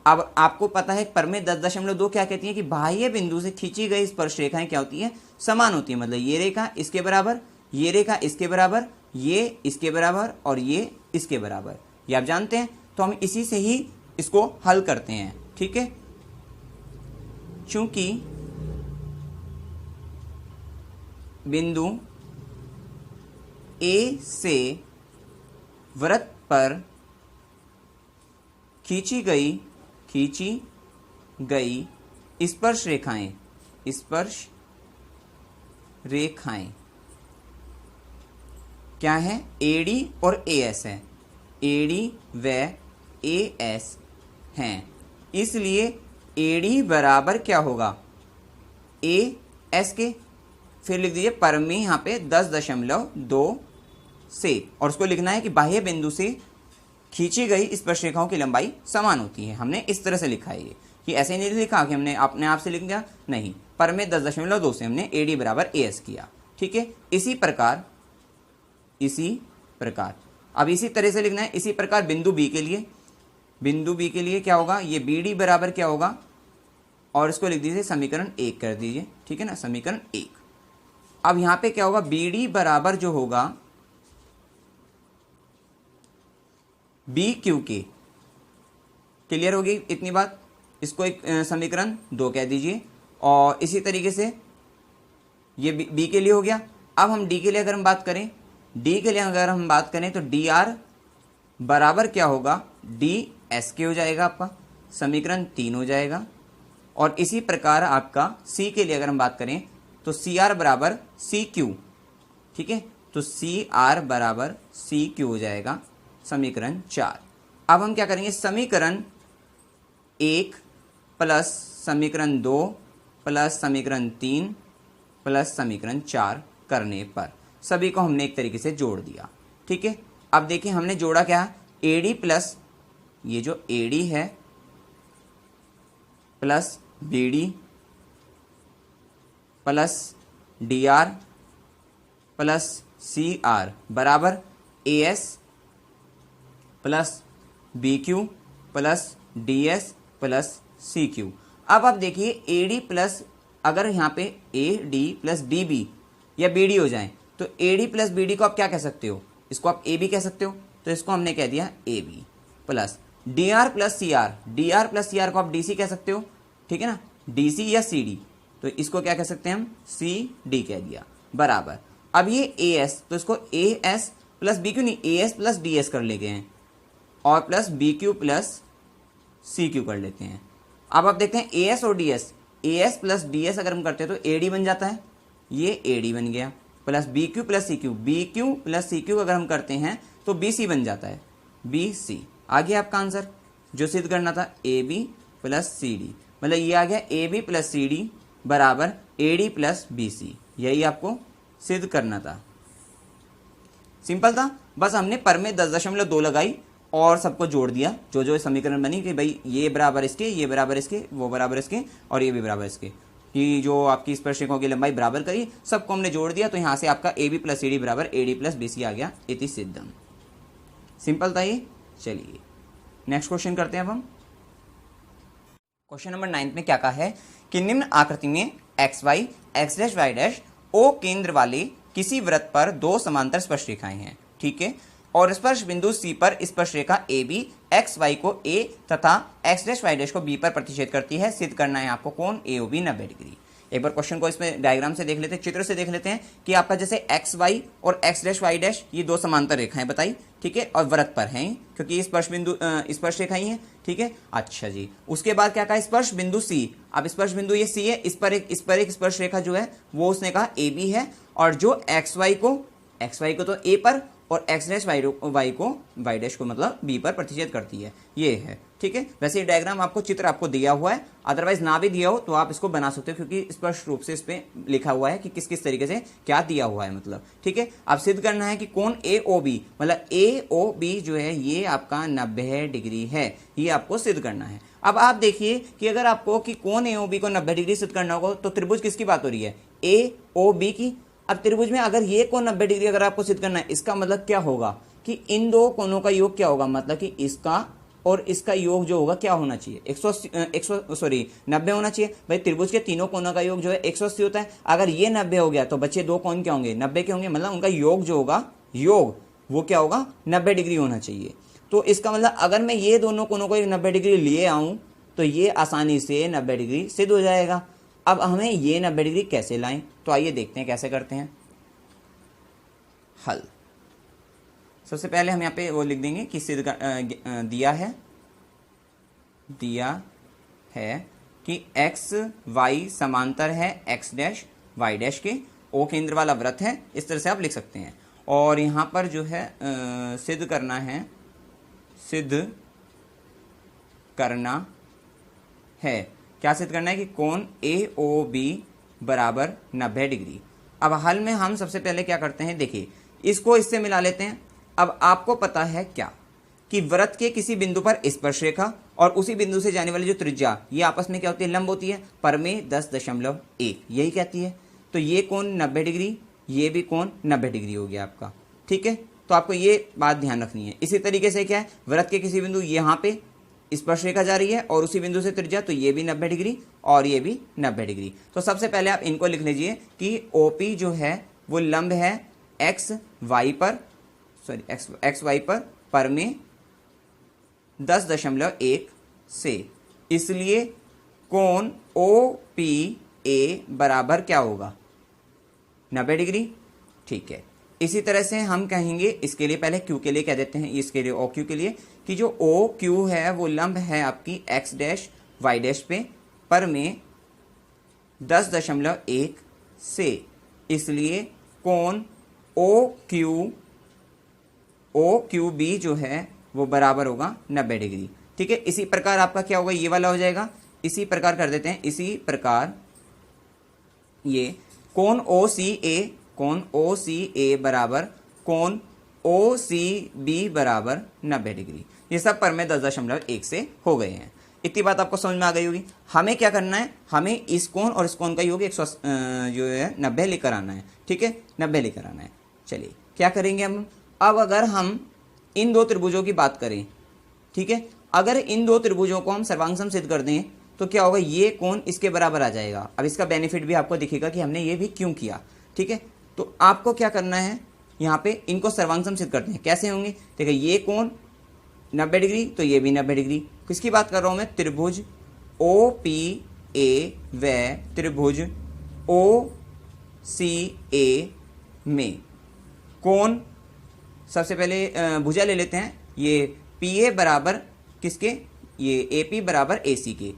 अब आपको पता है प्रमेय 10.2 क्या कहती है कि बाह्य बिंदु से खींची गई स्पर्श रेखाएं क्या होती हैं, समान होती है। मतलब ये रेखा इसके बराबर, ये रेखा इसके बराबर, ये इसके बराबर और ये इसके बराबर, ये आप जानते हैं। तो हम इसी से ही इसको हल करते हैं, ठीक है। चूंकि बिंदु ए से वृत्त पर खींची गई स्पर्श रेखाएं क्या है, AD और AS है, AD व AS हैं। इसलिए AD बराबर क्या होगा, AS के। फिर लिख दीजिए परिमेय यहाँ पे 10.2 से, और उसको लिखना है कि बाह्य बिंदु से खींची गई स्पर्श रेखाओं की लंबाई समान होती है। हमने इस तरह से लिखा है ये ऐसे नहीं लिखा कि हमने अपने आप से लिख दिया, नहीं, परिमेय 10.2 से हमने AD बराबर AS किया, ठीक है। इसी प्रकार अब इसी तरह से लिखना है। इसी प्रकार बिंदु B के लिए क्या होगा, ये BD बराबर क्या होगा, और इसको लिख दीजिए समीकरण 1 कर दीजिए, ठीक है ना, समीकरण 1। अब यहां पे क्या होगा, BD बराबर जो होगा BQ के। क्लियर होगी इतनी बात? इसको एक समीकरण 2 कह दीजिए। और इसी तरीके से ये B के लिए हो गया। अब हम D के लिए अगर हम बात करें, तो DR बराबर क्या होगा, DS के हो जाएगा, आपका समीकरण 3 हो जाएगा। और इसी प्रकार आपका C के लिए अगर हम बात करें तो CR बराबर CQ, ठीक है। तो CR बराबर CQ हो जाएगा, समीकरण 4। अब हम क्या करेंगे, समीकरण 1 प्लस समीकरण 2 प्लस समीकरण 3 प्लस समीकरण 4 करने पर सभी को हमने एक तरीके से जोड़ दिया, ठीक है। अब देखिए हमने जोड़ा क्या, AD प्लस ये जो AD है plus BD plus DR plus CR बराबर AS plus BQ plus DS plus CQ। अब आप देखिए AD प्लस, अगर यहाँ पे AD प्लस DB या BD हो जाए तो AD प्लस BD को आप क्या कह सकते हो, इसको आप AB कह सकते हो। तो इसको हमने कह दिया AB plus DR plus CR को आप DC कह सकते हो, ठीक है ना, DC या CD। तो इसको क्या कह सकते हैं हम, CD कह दिया, बराबर। अब ये AS, तो इसको AS प्लस BQ नहीं, AS प्लस DS कर लेते हैं और प्लस BQ प्लस CQ कर लेते हैं। अब आप देखते हैं AS और DS, AS प्लस DS अगर हम करते हैं तो AD बन जाता है, ये AD बन गया, plus BQ plus CQ, BQ plus CQ अगर हम करते हैं तो BC बन जाता है, BC। आ गया आपका आंसर जो सिद्ध करना था, AB प्लस CD, मतलब ये आ गया AB प्लस CD बराबर AD प्लस BC। यही आपको सिद्ध करना था, सिंपल था। बस हमने परिमेय 10.2 लगाई और सबको जोड़ दिया, जो जो समीकरण बनी कि भाई ये बराबर इसके, ये बराबर इसके, वो बराबर इसके और ये भी बराबर इसके, कि जो आपकी स्पर्श रेखाओं की लंबाई बराबर करी, सबको हमने जोड़ दिया। तो यहाँ से आपका AB प्लस CD बराबर AD प्लस BC आ गया, इति सिद्धम। सिंपल था ये। चलिए नेक्स्ट क्वेश्चन करते हैं अब हम। क्वेश्चन नंबर 9 में क्या कहा है कि निम्न आकृति में XY, X' Y' ओ केंद्र वाले किसी वृत्त पर दो समांतर स्पर्शरेखाएं हैं, ठीक है, और स्पर्श बिंदु सी पर स्पर्शरेखा ए बी एक्स वाई को ए तथा एक्स डैश वाई डैश को बी पर प्रतिच्छेद करती है। सिद्ध करना है आपको कोण ए ओ बी 90 डिग्री। एक बार क्वेश्चन को इसमें डायग्राम से देख लेते हैं, चित्र से देख लेते हैं कि आपका जैसे एक्स वाई और एक्स डैश वाई डैश ये दो समांतर रेखाएं बताई, ठीक है, और वृत्त पर हैं क्योंकि ये स्पर्श बिंदु स्पर्श रेखा ही है, ठीक है। अच्छा जी, उसके बाद क्या कहा, स्पर्श बिंदु सी। अब स्पर्श बिंदु ये सी है, इस पर एक स्पर्श रेखा जो है वो उसने कहा ए बी है, और जो एक्स वाई को तो ए पर और एक्स डैश वाई को वाई डैश को मतलब बी पर प्रतिच्छेद करती है, ये है, ठीक है। वैसे ये डायग्राम आपको चित्र आपको दिया हुआ है, अदरवाइज ना भी दिया हो तो आप इसको बना सकते हो क्योंकि स्पष्ट रूप से इस पे लिखा हुआ है कि किस किस तरीके से क्या दिया हुआ है, मतलब, ठीक है। अब सिद्ध करना है कि कोण ए ओ बी मतलब ए ओ बी जो है ये आपका 90 डिग्री है, ये आपको सिद्ध करना है। अब आप देखिए कि अगर आपको कि कोण ए ओ बी को 90 डिग्री सिद्ध करना होगा तो त्रिभुज किसकी बात हो रही है, ए ओ बी की। अब त्रिभुज में अगर ये कोण 90 डिग्री अगर आपको सिद्ध करना है, इसका मतलब क्या होगा कि इन दो कोणों का योग क्या होगा, मतलब कि इसका और इसका योग जो होगा क्या होना चाहिए, 90 होना चाहिए। भाई त्रिभुज के तीनों कोणों का योग जो है 180 होता है। अगर ये 90 हो गया तो बच्चे दो कोण क्या होंगे, 90 के होंगे, मतलब उनका योग जो होगा वो क्या होगा, 90 डिग्री होना चाहिए। तो इसका मतलब अगर मैं ये दोनों कोणों को 90 डिग्री लिए आऊं तो ये आसानी से 90 डिग्री सिद्ध हो जाएगा। अब हमें ये 90 डिग्री कैसे लाएं, तो आइए देखते हैं कैसे करते हैं हल। सबसे पहले हम यहाँ पे वो लिख देंगे कि सिद्ध दिया है कि एक्स वाई समांतर है एक्स डैश वाई डैश के, ओ केंद्र वाला वृत्त है, इस तरह से आप लिख सकते हैं। और यहाँ पर जो है सिद्ध करना है क्या सिद्ध करना है कि कोण ए ओ बी बराबर 90 डिग्री। अब हल में हम सबसे पहले क्या करते हैं, देखिए इसको इससे मिला लेते हैं। अब आपको पता है क्या कि वृत्त के किसी बिंदु पर स्पर्शरेखा और उसी बिंदु से जाने वाली जो त्रिज्या ये आपस में क्या होती है, लंब होती है, परमेय 10.1 यही कहती है। तो ये कोण 90 डिग्री, ये भी कोण 90 डिग्री हो गया आपका, ठीक है। तो आपको ये बात ध्यान रखनी है। इसी तरीके से क्या है, वृत्त के किसी बिंदु यहाँ पे स्पर्श रेखा जा रही है और उसी बिंदु से त्रिज्या, तो ये भी 90 डिग्री और ये भी 90 डिग्री। तो सबसे पहले आप इनको लिख लीजिए कि ओपी जो है वो लंब है एक्स वाई पर में 10.1 से, इसलिए कोण ओ पी ए बराबर क्या होगा, 90 डिग्री, ठीक है। इसी तरह से हम कहेंगे इसके लिए, पहले क्यू के लिए कह देते हैं, इसके लिए ओ क्यू के लिए, कि जो ओ क्यू है वो लंब है आपकी एक्स डैश वाई डैश पे पर में 10.1 से, इसलिए कोण ओ क्यू बी जो है वो बराबर होगा 90 डिग्री, ठीक है। इसी प्रकार आपका क्या होगा, ये वाला हो जाएगा, इसी प्रकार कर देते हैं, इसी प्रकार ये कोण ओ सी ए बराबर कोण ओ सी बी बराबर 90 डिग्री। ये सब पर में 10.1 से हो गए हैं। इतनी बात आपको समझ में आ गई होगी। हमें क्या करना है, हमें इस कोण और इस कोण का योग 90 लेकर आना है, ठीक है, 90 लेकर आना है। चलिए क्या करेंगे हम, अब अगर हम इन दो त्रिभुजों की बात करें, ठीक है, अगर इन दो त्रिभुजों को हम सर्वांग सम सिद्ध कर दें तो क्या होगा, ये कोण इसके बराबर आ जाएगा। अब इसका बेनिफिट भी आपको दिखेगा कि हमने ये भी क्यों किया, ठीक है। तो आपको क्या करना है, यहाँ पे इनको सर्वांग सम सिद्ध करते हैं, कैसे होंगे, देखिए ये कोण 90 डिग्री तो ये भी 90 डिग्री। किसकी बात कर रहा हूं मैं, त्रिभुज ओ पी ए व त्रिभुज ओ सी ए में कोण, सबसे पहले भुजा ले लेते हैं, ये पी ए बराबर किसके, ये ए पी बराबर ए सी के,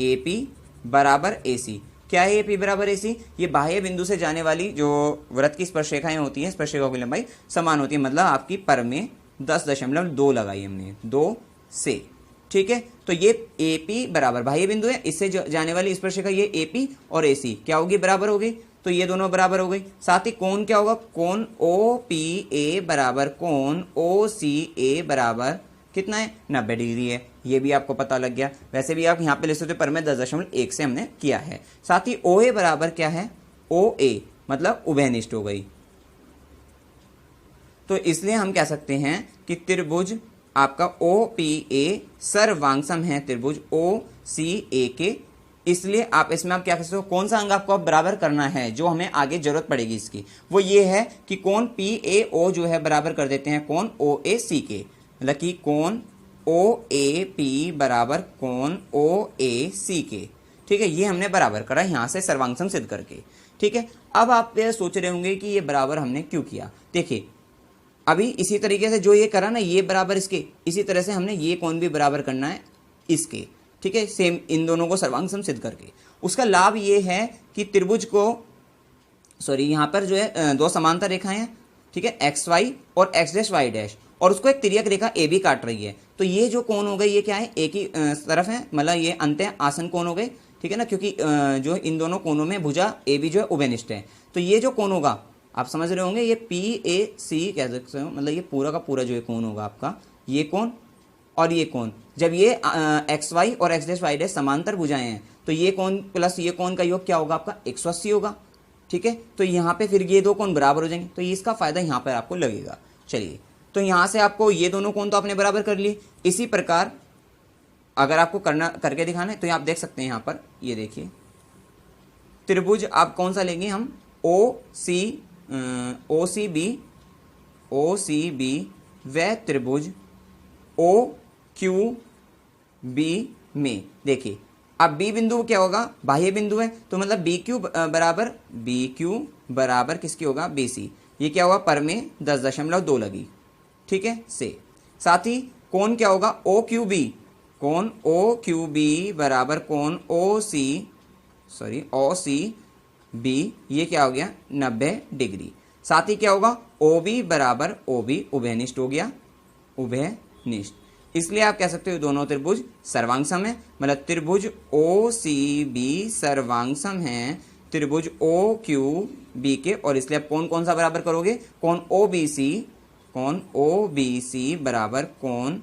ए पी बराबर ए सी। क्या है ए पी बराबर ए सी, ये बाह्य बिंदु से जाने वाली जो वृत्त की स्पर्शरेखाएं होती हैं, स्पर्शरेखाओं की लंबाई समान होती है, मतलब आपकी पर में 10.2 लगाई हमने, 2 से, ठीक है। तो ये ए पी बराबर बाह्य बिंदु है, इससे जाने वाली स्पर्शरेखा ये ए पी और ए सी क्या होगी, बराबर हो गई, तो ये दोनों बराबर हो गई। साथ ही कोण क्या होगा, कोण ओ पी ए बराबर कोण ओ सी ए बराबर कितना है, 90 डिग्री है, ये भी आपको पता लग गया। वैसे भी आप यहाँ पे ले सकते हो, पर में 10.1 से हमने किया है। साथ ही ओ ए बराबर क्या है, ओ ए मतलब उभयनिष्ठ हो गई। तो इसलिए हम कह सकते हैं कि त्रिभुज आपका ओ पी ए सर्वांग सम है त्रिभुज ओ सी ए के, इसलिए आप इसमें आप क्या कर सकते हो, कौन सा अंग आपको बराबर करना है जो हमें आगे जरूरत पड़ेगी इसकी, वो ये है कि कोण PAO जो है बराबर कर देते हैं कोण OAC के, मतलब कि कोण OAP बराबर कोण OAC के। ठीक है, ये हमने बराबर करा यहां से सर्वांग सिद्ध करके। ठीक है, अब आप ये सोच रहे होंगे कि ये बराबर हमने क्यों किया। देखिए अभी इसी तरीके से जो ये करा ना, ये बराबर इसके, इसी तरह से हमने ये कोण भी बराबर करना है इसके। ठीक है, सेम इन दोनों को सर्वांग सिद्ध करके। उसका लाभ ये है कि त्रिभुज को, सॉरी यहाँ पर जो है दो समांतर रेखाएं हैं, ठीक है, XY और X', और उसको एक तिर्यक रेखा AB काट रही है। तो ये जो कोण हो गए ये क्या है, एक ही तरफ है, मतलब ये अंतः आसन कोण हो गए। ठीक है ना, क्योंकि जो इन दोनों कोणों में भुजा AB जो है उभयनिष्ठ है। तो ये जो कोण होगा आप समझ रहे होंगे, ये PAC कह सकते हो, मतलब ये पूरा का पूरा जो ये कोण होगा आपका, ये कोण और ये कोण, जब ये XY और X' समांतर भुजाएं हैं तो ये कोण प्लस ये कोण का योग क्या होगा आपका 180 होगा। ठीक है, तो यहाँ पे फिर ये दो कोण बराबर हो जाएंगे, तो इसका फायदा यहाँ पर आपको लगेगा। चलिए, तो यहाँ से आपको ये दोनों कोण तो आपने बराबर कर लिए। इसी प्रकार अगर आपको करके दिखाना है तो आप देख सकते हैं यहाँ पर, ये देखिए त्रिभुज आप कौन सा लेंगे हम, OCB व त्रिभुज OQB में। देखिए अब B बिंदु क्या होगा, बाह्य बिंदु है, तो मतलब BQ बराबर किसकी होगा, BC। ये क्या होगा, पर में 10.2 लगी। ठीक है, से साथ ही कोण क्या होगा, OQB, कोण OQB बराबर कोण OCB, ये क्या हो गया 90 डिग्री। साथ ही क्या होगा, OB बराबर OB, उभयनिष्ठ हो गया, उभयनिष्ठ। इसलिए आप कह सकते हो दोनों त्रिभुज सर्वांग सम है, मतलब त्रिभुज OCB सर्वांग सम है त्रिभुज OQB के। और इसलिए आप कौन सा बराबर करोगे, कोण OBC बराबर कौन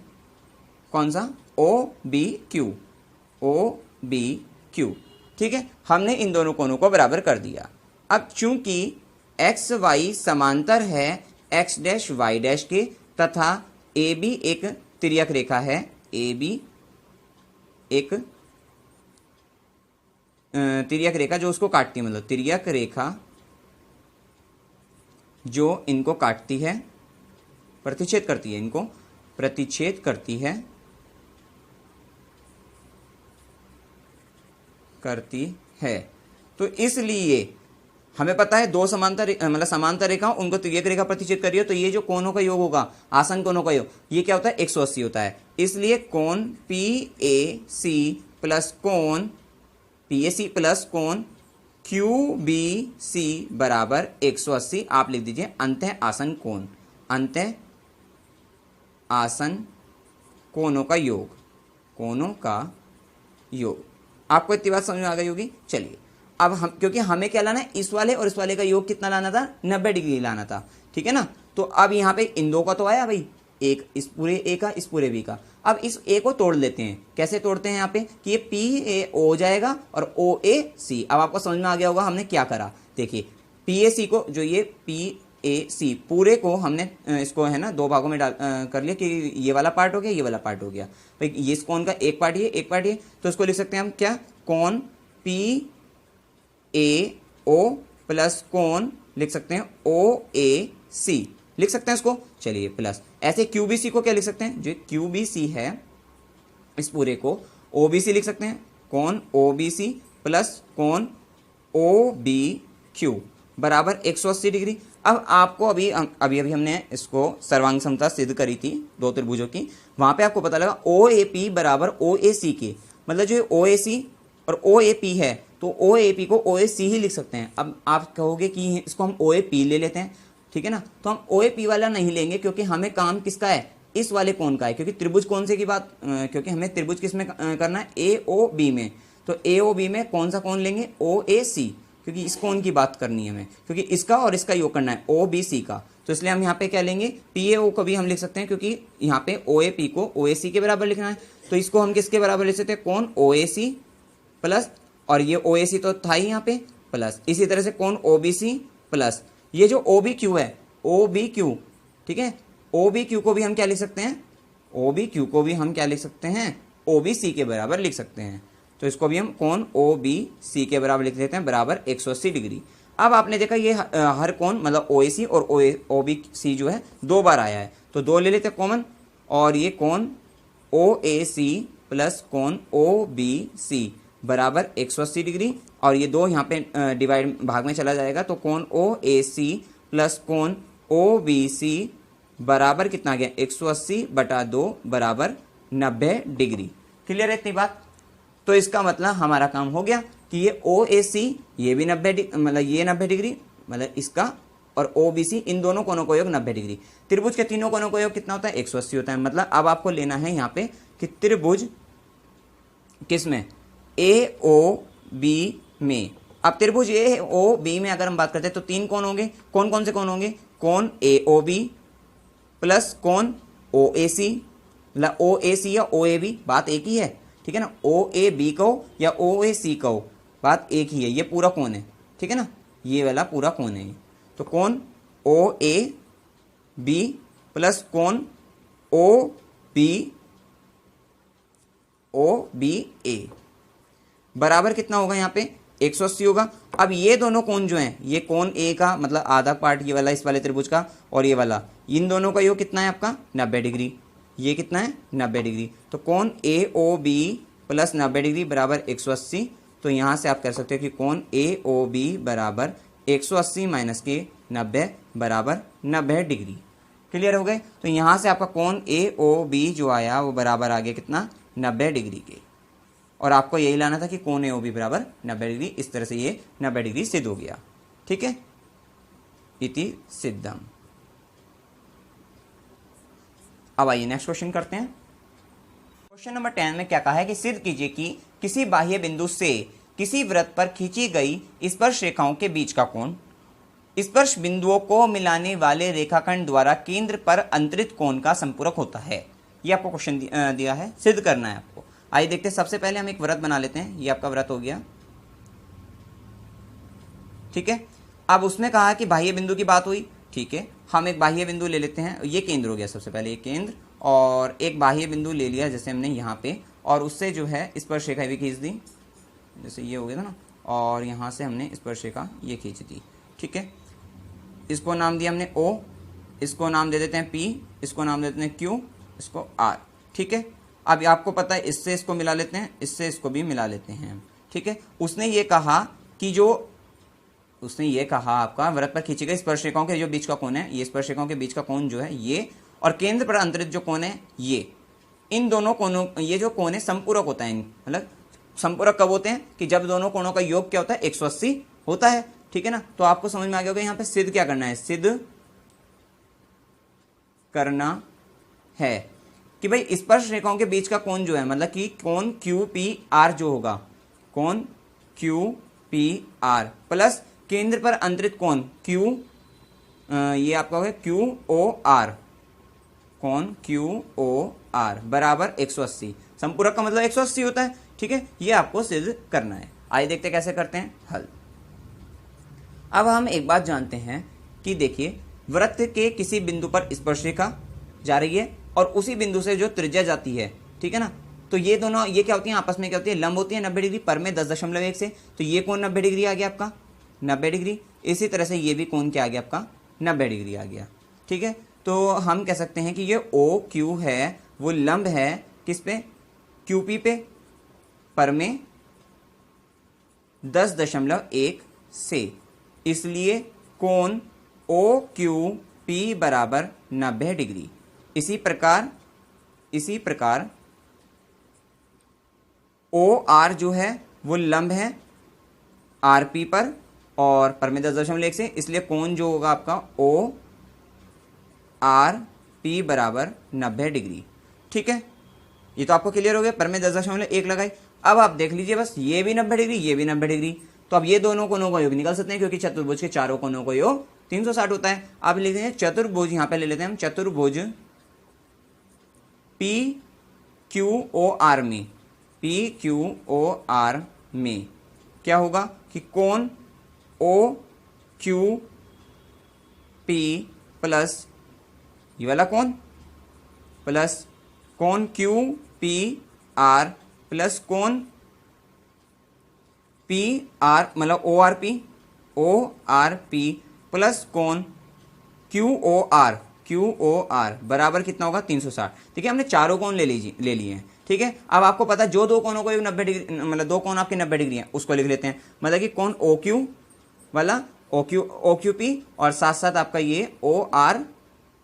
सा OBQ। ठीक है, हमने इन दोनों कोणों को बराबर कर दिया। अब चूंकि XY समांतर है X', के तथा AB एक तिर्यक रेखा है, AB एक तिर्यक रेखा जो उसको काटती है, मतलब तिर्यक रेखा जो इनको काटती है, प्रतिच्छेद करती है, इनको प्रतिच्छेद करती है। तो इसलिए हमें पता है दो समांतर मतलब समांतर रेखा उनको तिर्यक रेखा प्रतिच्छेद कर रही है, तो ये जो कोणों का योग होगा, आसन कोणों का योग, ये क्या होता है 180 होता है। इसलिए कोण PAC प्लस कोण QBC बराबर 180। आप लिख दीजिए अंतः आसन कोण, अंतः आसन कोणों का योग। आपको इतनी बात समझ में आ गई होगी। चलिए अब हम, क्योंकि हमें क्या लाना है, इस वाले और इस वाले का योग कितना लाना था, 90 डिग्री लाना था। ठीक है ना, तो अब यहाँ पे इन दो का तो आया भाई, एक इस पूरे A का, इस पूरे B का। अब इस A को तोड़ लेते हैं। कैसे तोड़ते हैं यहाँ पे, कि ये PAO हो जाएगा और OAC। अब आपको समझ में आ गया होगा हमने क्या करा। देखिए PAC को, जो ये PAC पूरे को हमने इसको है ना दो भागों में कर लिया, कि ये वाला पार्ट हो गया, ये वाला पार्ट हो गया। भाई ये इस कोण का एक पार्ट ये, एक पार्ट ये, तो इसको लिख सकते हैं हम क्या, कोण PAO प्लस कोण लिख सकते हैं OAC, लिख सकते हैं इसको। चलिए प्लस ऐसे QBC को क्या लिख सकते हैं, जो QBC है इस पूरे को OBC लिख सकते हैं, कोण OBC प्लस कोण OBQ बराबर 180 डिग्री। अब आपको अभी हमने इसको सर्वांग समता सिद्ध करी थी दो त्रिभुजों की, वहां पे आपको पता लगा OAP बराबर OAC के, मतलब जो OAC और OAP है तो OAP को OAC ही लिख सकते हैं। अब आप कहोगे कि इसको हम OAP ले लेते हैं, ठीक है ना, तो हम OAP वाला नहीं लेंगे, क्योंकि हमें काम किसका है, इस वाले कोण का है। क्योंकि त्रिभुज कौन से की बात, क्योंकि हमें त्रिभुज किस में करना है, AOB में। तो AOB में कौन सा कोण लेंगे, OAC, क्योंकि इस कोण की बात करनी है हमें, क्योंकि इसका और इसका योग करना है OBC का। तो इसलिए हम यहाँ पे क्या लेंगे, PAO को भी हम लिख सकते हैं, क्योंकि यहाँ पे OAP को OAC के बराबर लिखना है। तो इसको हम किसके बराबर लिख सकते हैं, कोण OAC प्लस, और ये OAC तो था ही यहाँ पे, प्लस इसी तरह से कोण OBC प्लस ये जो OBQ है, OBQ, ठीक है, OBQ को भी हम क्या लिख सकते हैं, OBQ को भी हम क्या लिख सकते हैं, OBC के बराबर लिख सकते हैं। तो इसको भी हम कोण ओ बी सी के बराबर लिख देते हैं, बराबर 180 डिग्री। अब आपने देखा ये हर कोण मतलब ओ ए सी और ओ बी सी जो है 2 बार आया है, तो 2 ले लेते हैं कॉमन, और ये कोण ओ ए सी प्लस कोण ओ बी सी बराबर 180 डिग्री, और ये 2 यहाँ पे डिवाइड भाग में चला जाएगा, तो कोण ओ ए सी प्लस कोण ओ बी सी बराबर कितना आ गया 180/2 बराबर 90 डिग्री। क्लियर है इतनी बात? तो इसका मतलब हमारा काम हो गया कि ये ओ ए सी ये भी 90 मतलब ये 90 डिग्री, मतलब इसका और ओ बी सी इन दोनों कोणों का योग 90 डिग्री। त्रिभुज के तीनों कोणों का योग कितना होता है 180 होता है। मतलब अब आपको लेना है यहाँ पे कि त्रिभुज किसमें ए ओ बी में। अब त्रिभुज ए ओ बी में अगर हम बात करते हैं तो 3 कोण होंगे। कौन कौन से कोण होंगे? कोण ए ओ बी प्लस कोण ओ ए सी, मतलब ओ ए सी या ओ ए बी बात एक ही है, ठीक है ना। ओ ए बी कहो या ओ ए सी कहो बात एक ही है, ये पूरा कोण है, ठीक है ना, ये वाला पूरा कोण है। तो कोण ओ ए बी प्लस कोण ओ बी ए बराबर कितना होगा यहाँ पे 180 होगा। अब ये दोनों कोण जो हैं, ये कोण ए का मतलब आधा पार्ट ये वाला इस वाले त्रिभुज का, और ये वाला, इन दोनों का योग कितना है आपका 90 डिग्री। ये कितना है 90 डिग्री। तो कोण ए ओ बी प्लस 90 डिग्री बराबर 180। तो यहाँ से आप कह सकते हो कि कोण ए ओ बी बराबर 180 माइनस के 90 बराबर 90 डिग्री। क्लियर हो गए? तो यहाँ से आपका कोण ए ओ बी जो आया वो बराबर आ गया कितना 90 डिग्री के, और आपको यही लाना था कि कोण ए ओ बी बराबर 90 डिग्री। इस तरह से ये 90 डिग्री सिद्ध हो गया, ठीक है, इति सिद्धम। अब आइए नेक्स्ट क्वेश्चन करते हैं। क्वेश्चन नंबर 10 में क्या कहा है कि सिद्ध कीजिए कि किसी बाह्य बिंदु से किसी वृत्त पर खींची गई स्पर्श रेखाओं के बीच का कोण स्पर्श बिंदुओं को मिलाने वाले रेखाखंड द्वारा केंद्र पर अंतरित कोण का संपूरक होता है। ये आपको क्वेश्चन दिया है, सिद्ध करना है आपको। आइए देखते हैं। सबसे पहले हम एक वृत्त बना लेते हैं। ये आपका वृत्त हो गया, ठीक है। अब उसमें कहा कि बाह्य बिंदु की बात हुई, ठीक है। हम एक बाह्य बिंदु ले लेते हैं, ये केंद्र हो गया सबसे पहले, ये केंद्र, और एक बाह्य बिंदु ले लिया जैसे हमने यहाँ पे, और उससे जो है स्पर्श रेखा भी खींच दी, जैसे ये हो गया था ना, और यहाँ से हमने स्पर्श रेखा ये खींच दी, ठीक है। इसको नाम दिया हमने O, इसको नाम दे देते हैं P, इसको नाम दे देते हैं Q, इसको R, ठीक है। अब आपको पता है इससे इसको मिला लेते हैं, इससे इसको भी मिला लेते हैं, ठीक है। उसने ये कहा कि उसने ये कहा आपका वृत्त पर खींची गई स्पर्श रेखाओं के जो बीच का कोण है, ये स्पर्श रेखाओं के बीच का कोण जो है ये, और केंद्र पर अंतरित जो कोण है ये, इन दोनों कोणों, ये जो कोण है संपूरक होता है। मतलब संपूरक कब होते हैं कि जब दोनों कोणों का योग क्या होता है 180 होता है, ठीक है ना। तो आपको समझ में आ गया होगा यहाँ पे सिद्ध क्या करना है, सिद्ध करना है कि भाई स्पर्श रेखाओं के बीच का कोण जो है, मतलब कि कोण क्यू पी आर जो होगा, कोण क्यू पी आर प्लस केंद्र पर अंतरित कोण क्यू, ये आपका हो गया क्यू ओ आर, कोण क्यू ओ आर बराबर 180। संपूरक का मतलब 180 होता है, ठीक है। ये आपको सिद्ध करना है। आइए देखते हैं कैसे करते हैं हल। अब हम एक बात जानते हैं कि देखिए वृत्त के किसी बिंदु पर स्पर्श रेखा जा रही है और उसी बिंदु से जो त्रिज्या जाती है, ठीक है ना, तो ये दोनों ये क्या होती है आपस में क्या होती है, लंब होती है 90 डिग्री, पर में 10.1 से, तो ये कोण 90 डिग्री आ गया आपका 90 डिग्री। इसी तरह से ये भी कोण क्या आ गया आपका 90 डिग्री आ गया, ठीक है। तो हम कह सकते हैं कि ये ओ क्यू है वो लंब है किस पे, क्यू पी पे, पर में 10.1 से, इसलिए कोण ओ क्यू पी बराबर 90 डिग्री। इसी प्रकार ओ आर जो है वो लंब है आर पी पर और पर में 10.1 से, इसलिए कोण जो होगा आपका ओ आर पी बराबर 90 डिग्री, ठीक है। ये तो आपको क्लियर हो गया, पर में 10.1 लगाई। अब आप देख लीजिए बस, ये भी 90 डिग्री, ये भी 90 डिग्री, तो अब ये दोनों कोणों का योग निकाल सकते हैं क्योंकि चतुर्भुज के चारों कोणों का योग 360 होता है। आप लिखते हैं चतुर्भुज, यहां पे ले लेते हैं हम चतुर्भुज पी क्यू ओ आर में, पी क्यू ओ आर में क्या होगा कि कोण ओ क्यू पी प्लस ये वाला कोण प्लस कोण क्यू पी आर प्लस कोण पी आर मतलब ओ आर पी प्लस कोण क्यू ओ आर बराबर कितना होगा 360। ठीक है, हमने चारों कोण ले लिए हैं। ठीक है, अब आपको पता जो दो कोणों को 90 डिग्री मतलब दो कोण आपके 90 डिग्री हैं उसको लिख लेते हैं, मतलब कि कोण ओ क्यू वाला ओ क्यू पी और साथ साथ आपका ये ओ आर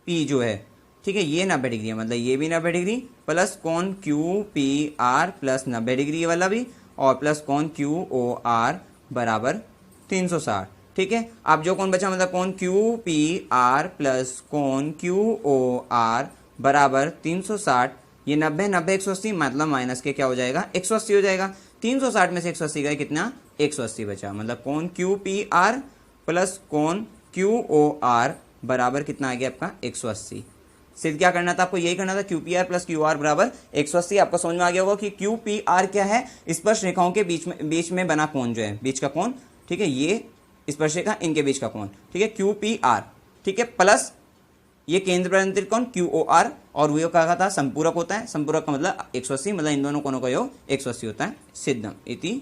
पी जो है, ठीक है, ये 90 डिग्री है, मतलब ये भी 90 डिग्री प्लस कोण Q P R plus 90 degree वाला भी और प्लस कोण क्यू ओ आर बराबर 360। ठीक है, अब जो कोण बचा मतलब कोण क्यू पी आर प्लस कोण क्यू ओ आर बराबर 360। ये 90 90 180 मतलब माइनस के क्या हो जाएगा 180 हो जाएगा। 360 में से 180 गए कितना 180 बचा, मतलब कोण क्यू पी आर प्लस कोण क्यू ओ आर बराबर कितना आ गया आपका 180। सिर्फ क्या करना था आपको, यही करना था, Q P R plus Q R बराबर 180। आपको समझ में आ गया होगा कि क्यू पी आर क्या है, स्पर्श रेखाओं के बीच में बना कोण जो है, बीच का कोण। ठीक है, ये स्पर्श रेखा इनके बीच का कोण। ठीक है, क्यू पी आर, ठीक है, प्लस ये केंद्र प्रदंत्रित कोण क्यू ओ आर और वो कहा था संपूरक होता है, संपूरक का मतलब 180, मतलब इन दोनों कोणों का योग 180 होता है। सिद्धम इति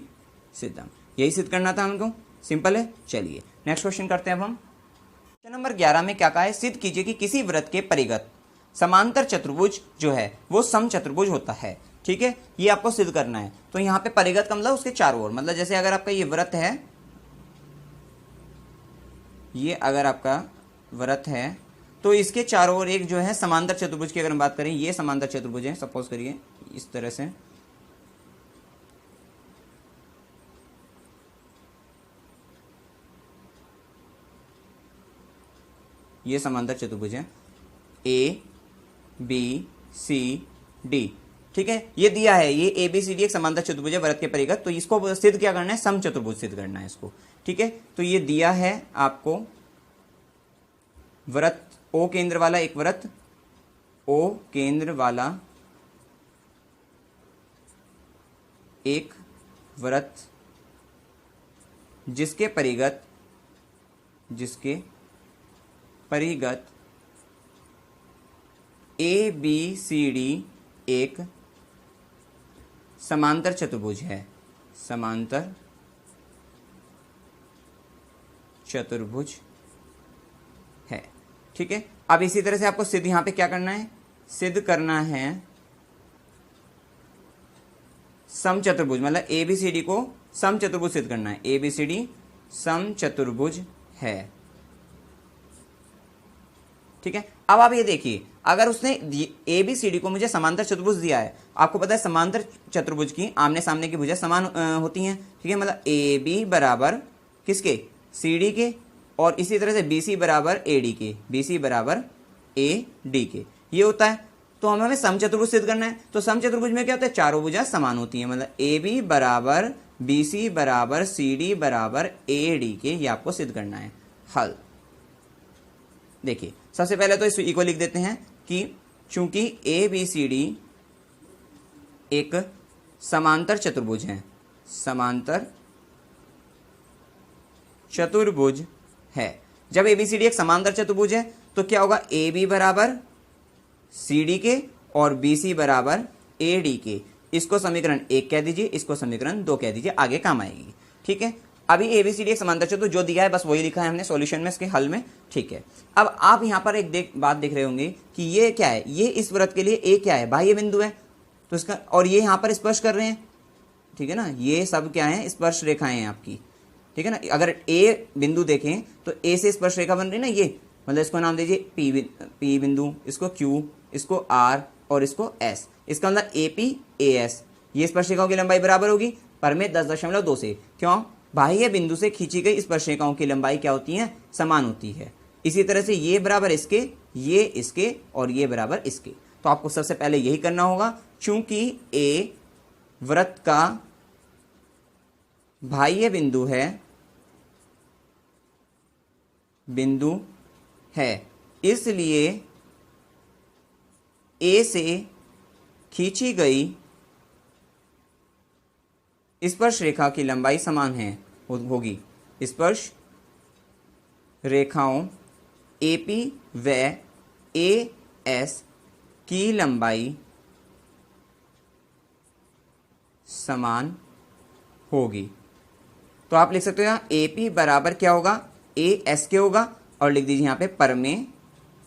सिद्धम, यही सिद्ध करना था हमको, सिंपल है। चलिए नेक्स्ट क्वेश्चन करते हैं अब हम। क्वेश्चन नंबर 11 में क्या कहा है, सिद्ध कीजिए कि किसी वृत्त के परिगत समांतर चतुर्भुज जो है वो समचतुर्भुज होता है। ठीक है, ये आपको सिद्ध करना है। तो यहाँ पे परिगत का मतलब उसके चारों ओर, मतलब जैसे अगर आपका ये वृत्त है, ये अगर आपका वृत्त है तो इसके चारों ओर एक जो है समांतर चतुर्भुज की अगर हम बात करें, ये समांतर चतुर्भुज है, सपोज करिए इस तरह से, ये समांतर चतुर्भुज है ए बी सी डी। ठीक है, ये दिया है, ये ए बी सी डी एक समांतर चतुर्भुज है वृत्त के परिगत, तो इसको सिद्ध क्या करना है, समचतुर्भुज सिद्ध करना है इसको। ठीक है, तो ये दिया है आपको वृत्त ओ केंद्र वाला एक वृत्त, ओ केंद्र वाला एक वृत्त जिसके परिगत ए बी सी डी एक समांतर चतुर्भुज है, समांतर चतुर्भुज है। ठीक है, अब इसी तरह से आपको सिद्ध यहां पे क्या करना है, सिद्ध करना है समचतुर्भुज, मतलब ए बी सी डी को समचतुर्भुज सिद्ध करना है, ए बी सी डी समचतुर्भुज है। ठीक है, अब आप ये देखिए, अगर उसने ए बी सी डी को मुझे समांतर चतुर्भुज दिया है, आपको पता है समांतर चतुर्भुज की आमने सामने की भुजा समान होती हैं। ठीक है, मतलब ए बी बराबर किसके, सी डी के, और इसी तरह से बी सी बराबर ए डी के, बी सी बराबर ए डी के, ये होता है। तो हमें समचतुर्भुज सिद्ध करना है, तो समचतुर्भुज में क्या होता है, चारों भुजा समान होती हैं, मतलब ए बी बराबर बी सी बराबर सी डी बराबर ए डी के, ये आपको सिद्ध करना है। हल देखिए, सबसे पहले तो इस ई को लिख देते हैं कि चूंकि ए बी सी डी एक समांतर चतुर्भुज है, समांतर चतुर्भुज है। जब एबीसीडी एक समांतर चतुर्भुज है तो क्या होगा, ए बी बराबर सी डी के और बी सी बराबर ए डी के। इसको समीकरण 1 कह दीजिए, इसको समीकरण 2 कह दीजिए, आगे काम आएगी। ठीक है, अभी एबीसीडी एक समांतर चतुर्भुज जो दिया है बस वही लिखा है हमने सॉल्यूशन में, इसके हल में। ठीक है, अब आप यहां पर एक बात देख रहे होंगे कि ये क्या है, ये इस वृत्त के लिए ए क्या है, बाह्य बिंदु है, तो इसका, और ये यहां पर स्पर्श कर रहे हैं। ठीक है ना, ये सब क्या है, स्पर्श रेखाएं हैं आपकी। ठीक है ना, अगर ए बिंदु देखें तो ए से स्पर्श रेखा बन रही ना, ये मतलब इसको नाम दीजिए पी बिंदु, इसको क्यू, इसको आर और इसको एस, इसका मतलब ए पी ए एस। ये स्पर्श रेखाओं की लंबाई बराबर होगी पर में 10.2 से, क्यों, बाह्य बिंदु से खींची गई स्पर्श रेखाओं की लंबाई क्या होती है, समान होती है। इसी तरह से ये बराबर इसके, ये इसके और ये बराबर इसके। तो आपको सबसे पहले यही करना होगा, चूंकि ए वृत्त का बाह्य बिंदु है, इसलिए ए से खींची गई स्पर्श रेखा की लंबाई समान है होगी। स्पर्श रेखाओं एपी व ए एस की लंबाई समान होगी। तो आप लिख सकते हो यहाँ ए पी बराबर क्या होगा, ए एस के होगा, और लिख दीजिए यहाँ पे पर में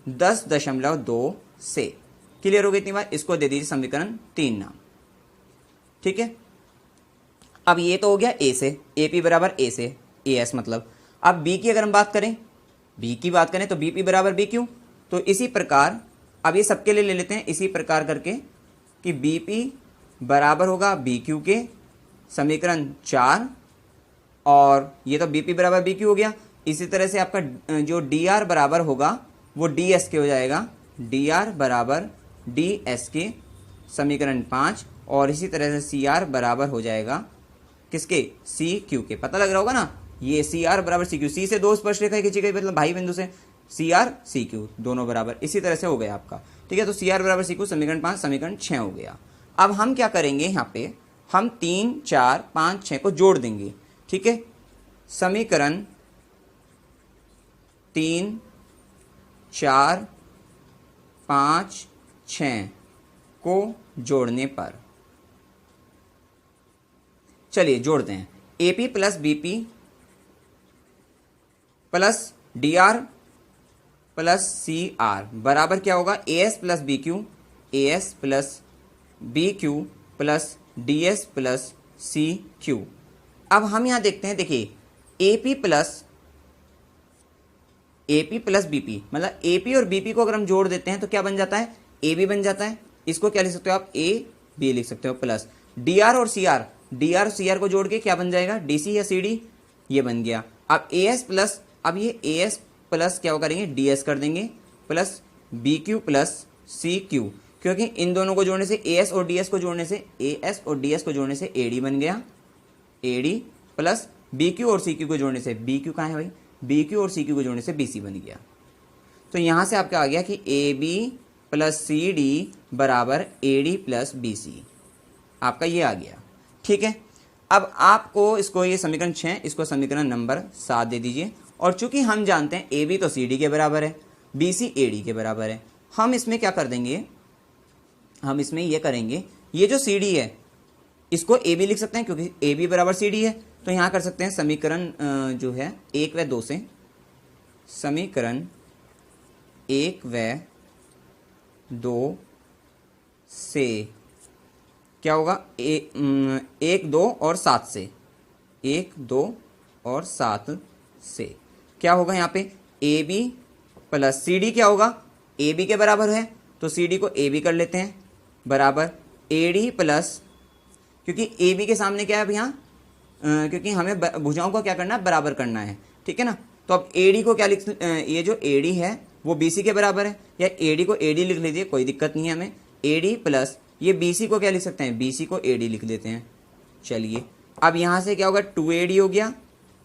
10.2 से। क्लियर हो गई इतनी बात। इसको दे दीजिए समीकरण 3 नाम। ठीक है, अब ये तो हो गया ए से, ए पी बराबर ए से, ए एस मतलब। अब बी की अगर हम बात करें, बी की बात करें तो बी पी बराबर बी क्यू। तो इसी प्रकार अब ये सबके लिए ले लेते हैं इसी प्रकार करके कि बी पी बराबर होगा बी क्यू के, समीकरण 4, और ये तो बी पी बराबर बी क्यू हो गया। इसी तरह से आपका जो डी आर बराबर होगा वो डी एस के हो जाएगा, डी आर बराबर डी एस के, समीकरण 5, और इसी तरह से सी आर बराबर हो जाएगा किसके, सी क्यू के। पता लग रहा होगा ना, ये सी आर बराबर सी क्यू, सी से 2 स्पर्शरेखा खींची गई मतलब भाई बिंदु से, सी आर सी क्यू दोनों बराबर, इसी तरह से हो गया आपका। ठीक है, तो सी आर बराबर सी क्यू, समीकरण 5, समीकरण 6 हो गया। अब हम क्या करेंगे, यहाँ पे हम 3, 4, 5, 6 को जोड़ देंगे। ठीक है, समीकरण 3, 4, 5, 6 को जोड़ने पर, चलिए जोड़ते हैं, A P plus B P plus D R plus C R बराबर क्या होगा, A S plus B Q, A S plus B Q plus D S plus C Q. अब हम यहां देखते हैं, देखिए A P plus B P मतलब ए पी और बी पी को अगर हम जोड़ देते हैं तो क्या बन जाता है, ए बी बन जाता है। इसको क्या लिख सकते हो आप, ए बी लिख सकते हो, प्लस डी आर और C R, D R C R को जोड़ के क्या बन जाएगा, डी सी या सी डी, ये बन गया। अब ए एस प्लस, अब ये ए एस प्लस क्या करेंगे, डी एस कर देंगे, plus B Q plus C Q, क्योंकि इन दोनों को जोड़ने से, ए एस और डी एस को जोड़ने से, ए एस और डी एस को जोड़ने से ए डी बन गया, A D, plus B Q और सी क्यू को जोड़ने से, बी क्यू कहाँ है भाई, बी क्यू और सी क्यू को जोड़ने से बी सी बन गया। तो यहां से आपका आ गया कि A B plus C D बराबर A D plus B C, आपका ये आ गया। ठीक है, अब आपको इसको, ये समीकरण 6, इसको समीकरण नंबर 7 दे दीजिए। और चूंकि हम जानते हैं ए बी तो सी डी के बराबर है, बी सी ए डी के बराबर है, हम इसमें क्या कर देंगे, हम इसमें ये करेंगे, ये जो सी डी है इसको ए बी लिख सकते हैं क्योंकि ए बी बराबर सी डी है। तो यहां कर सकते हैं समीकरण जो है 1 व 2 से, समीकरण 1 व 2 से क्या होगा, 1, 2 और 7 से, 1, 2 और 7 से क्या होगा, यहाँ पे A B plus C D क्या होगा, ए बी के बराबर है तो सी डी को ए बी कर लेते हैं, बराबर ए डी प्लस, क्योंकि ए बी के सामने क्या है अब यहाँ, क्योंकि हमें भुजाओं को क्या करना है, बराबर करना है। ठीक है ना, तो अब ए डी को क्या लिख, ये जो ए डी है वो बी सी के बराबर है, या ए डी को ए डी लिख लीजिए, कोई दिक्कत नहीं है हमें, ए डी प्लस ये बी सी को क्या लिख सकते हैं, बी सी को ए डी लिख देते हैं। चलिए अब यहाँ से क्या होगा, 2AD हो गया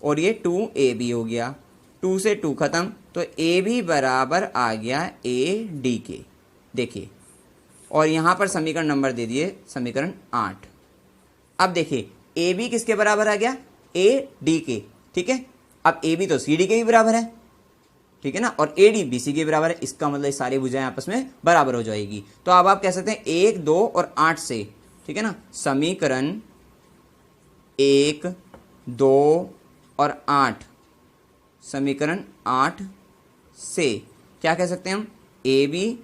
और ये 2AB हो गया, 2 से 2 खत्म, तो AB बराबर आ गया AD के। देखिए, और यहाँ पर समीकरण नंबर दे दिए, समीकरण 8। अब देखिए AB किसके बराबर आ गया, AD के। ठीक है, अब AB तो CD के भी बराबर है, ठीक है ना, और AD BC के बराबर है, इसका मतलब सारी भुजाएं आपस में बराबर हो जाएगी। तो अब आप कह सकते हैं 1, 2 और 8 से, ठीक है ना, समीकरण 1, 2 और 8, समीकरण 8 से क्या कह सकते हैं हम, AB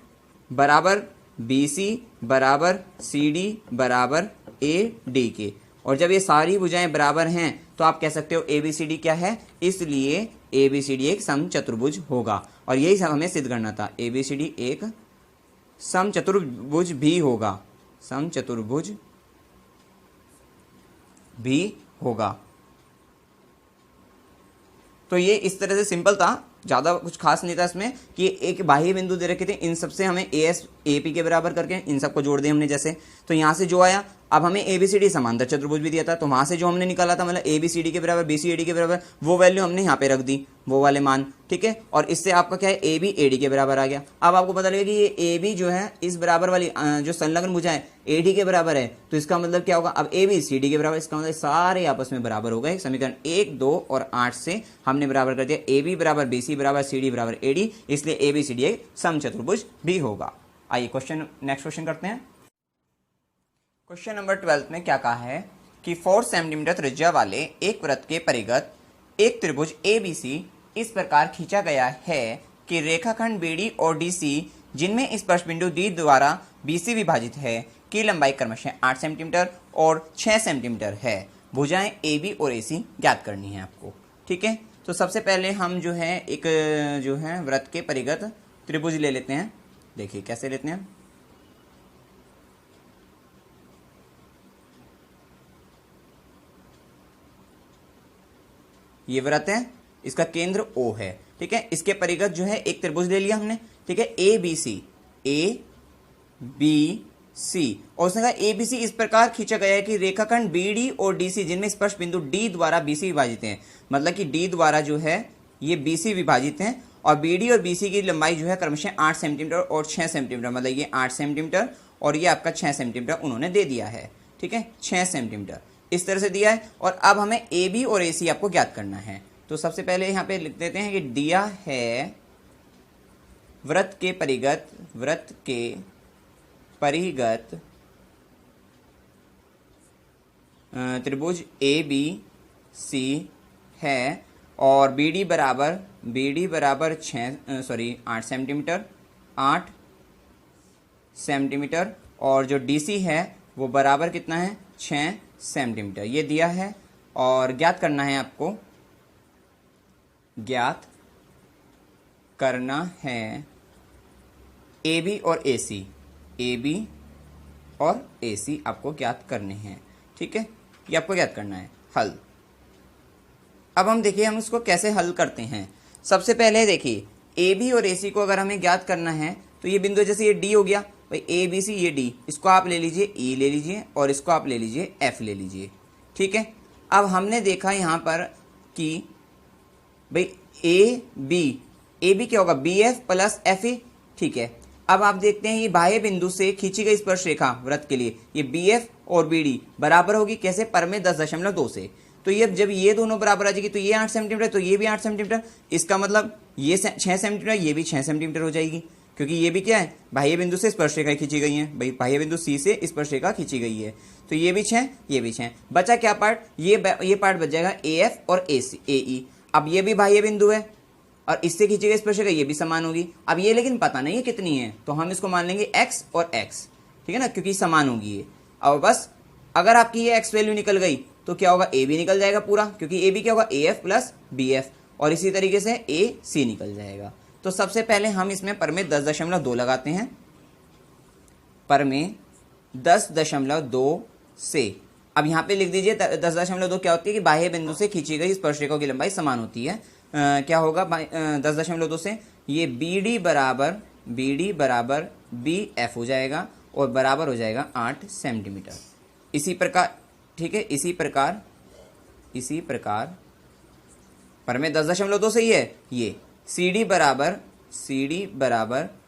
बराबर BC बराबर CD बराबर AD के। और जब ये सारी भुजाएं बराबर हैं तो आप कह सकते हो ABCD क्या है, इसलिए ABCD एक समचतुर्भुज होगा। और यही सब हमें सिद्ध करना था, ABCD एक समचतुर्भुज भी होगा, समचतुर्भुज भी होगा। तो ये इस तरह से सिंपल था, ज़्यादा कुछ खास नहीं था इसमें, कि एक बाह्य बिंदु दे रखे थे, इन सब से हमें AS AP के बराबर करके इन सबको जोड़ दिया हमने जैसे। तो यहाँ से जो आया, अब हमें ABCD समांतर चतुर्भुज भी दिया था, तो वहाँ से जो हमने निकाला था मतलब ABCD के बराबर BC AD के बराबर, वो वैल्यू हमने यहाँ पे रख दी, वो वाले मान। ठीक है, और इससे आपका क्या है, AB AD के बराबर आ गया। अब आपको पता लगेगा कि ये AB जो है इस बराबर वाली जो संलग्न भुजा है AD के बराबर है, तो इसका मतलब क्या होगा, अब AB CD के बराबर, इसका मतलब सारे आपस में बराबर हो गए। समीकरण 1, 2 और 8 से हमने बराबर कर दिया, AB बराबर BC बराबर CD बराबर AD, इसलिए ABCD एक समचतुर्भुज भी होगा। आइए क्वेश्चन, नेक्स्ट क्वेश्चन करते हैं। क्वेश्चन नंबर 12 में क्या कहा है कि 4 सेंटीमीटर त्रिज्या वाले एक वृत्त के परिगत एक त्रिभुज ABC इस प्रकार खींचा गया है कि रेखाखंड BD और DC जिनमें स्पर्श बिंदु D द्वारा BC विभाजित है की लंबाई क्रमशः 8 सेंटीमीटर और 6 सेंटीमीटर है। भुजाएं AB और AC ज्ञात करनी है आपको। ठीक है, तो सबसे पहले हम जो है एक जो है वृत्त के परिगत त्रिभुज ले लेते हैं। देखिए कैसे लेते हैं। ये वृत्त है, इसका केंद्र O है। ठीक है, इसके परिगत जो है एक त्रिभुज ले लिया हमने। ठीक है, ABC और उसने कहा ABC इस प्रकार खींचा गया है कि रेखाखंड BD और DC जिनमें स्पर्श बिंदु D द्वारा BC विभाजित हैं, मतलब कि D द्वारा जो है ये BC विभाजित हैं और BD और BC की लंबाई जो है क्रमशः 8 सेंटीमीटर और 6 सेंटीमीटर, मतलब ये 8 सेंटीमीटर और ये आपका 6 सेंटीमीटर उन्होंने दे दिया है। ठीक है, 6 सेंटीमीटर इस तरह से दिया है। और अब हमें AB और AC आपको ज्ञात करना है। तो सबसे पहले यहाँ पे लिख देते हैं कि दिया है वृत्त के परिगत त्रिभुज ABC है और BD बराबर 8 सेंटीमीटर और जो DC है वो बराबर कितना है 6 सेंटीमीटर, ये दिया है। और ज्ञात करना है आपको, ज्ञात करना है AB और AC आपको ज्ञात करने हैं। ठीक है, ये आपको ज्ञात करना है। हल, अब हम देखिए हम इसको कैसे हल करते हैं। सबसे पहले देखिए AB और AC को अगर हमें ज्ञात करना है तो ये बिंदु जैसे ये D हो गया भाई, ABC ये D, इसको आप ले लीजिए E ले लीजिए और इसको आप ले लीजिए F ले लीजिए। ठीक है, अब हमने देखा यहाँ पर कि भाई AB क्या होगा BF प्लस FE। ठीक है, अब आप देखते हैं ये बाह्य बिंदु से खींची गई स्पर्श रेखा वृत्त के लिए ये BF और BD बराबर होगी कैसे, परमेय 10.2 से। तो ये जब ये दोनों बराबर आ जाएगी तो ये 8 सेंटीमीटर तो ये भी 8 सेंटीमीटर, इसका मतलब ये 6 सेंटीमीटर ये भी 6 सेंटीमीटर हो जाएगी, क्योंकि ये भी क्या है बाह्य बिंदु से स्पर्श रेखा खींची गई है। भाई बाह्य बिंदु C से स्पर्श रेखा खींची गई है तो ये भी 6 ये भी 6। बचा क्या पार्ट, ये पार्ट बच जाएगा AF और AE। अब ये भी बाह्य बिंदु है और इससे खींची गई स्पर्श रेखा ये भी समान होगी। अब ये लेकिन पता नहीं है कितनी है तो हम इसको मान लेंगे X और X। ठीक है ना, क्योंकि समान होगी ये। अब बस अगर आपकी ये X वैल्यू निकल गई तो क्या होगा, AB निकल जाएगा पूरा, क्योंकि AB क्या होगा AF प्लस BF और इसी तरीके से AC निकल जाएगा। तो सबसे पहले हम इसमें परमेय 10.2 लगाते हैं। परमेय 10.2 से अब यहाँ पे लिख दीजिए 10.2 क्या होती है कि बाह्य बिंदु से खींची गई स्पर्श रेखा की लंबाई समान होती है। क्या होगा 10.2 से ये BD बराबर BF हो जाएगा और बराबर हो जाएगा 8 सेंटीमीटर। इसी प्रकार, ठीक है, इसी प्रकार परमेय 10.2 से ही है ये CD बराबर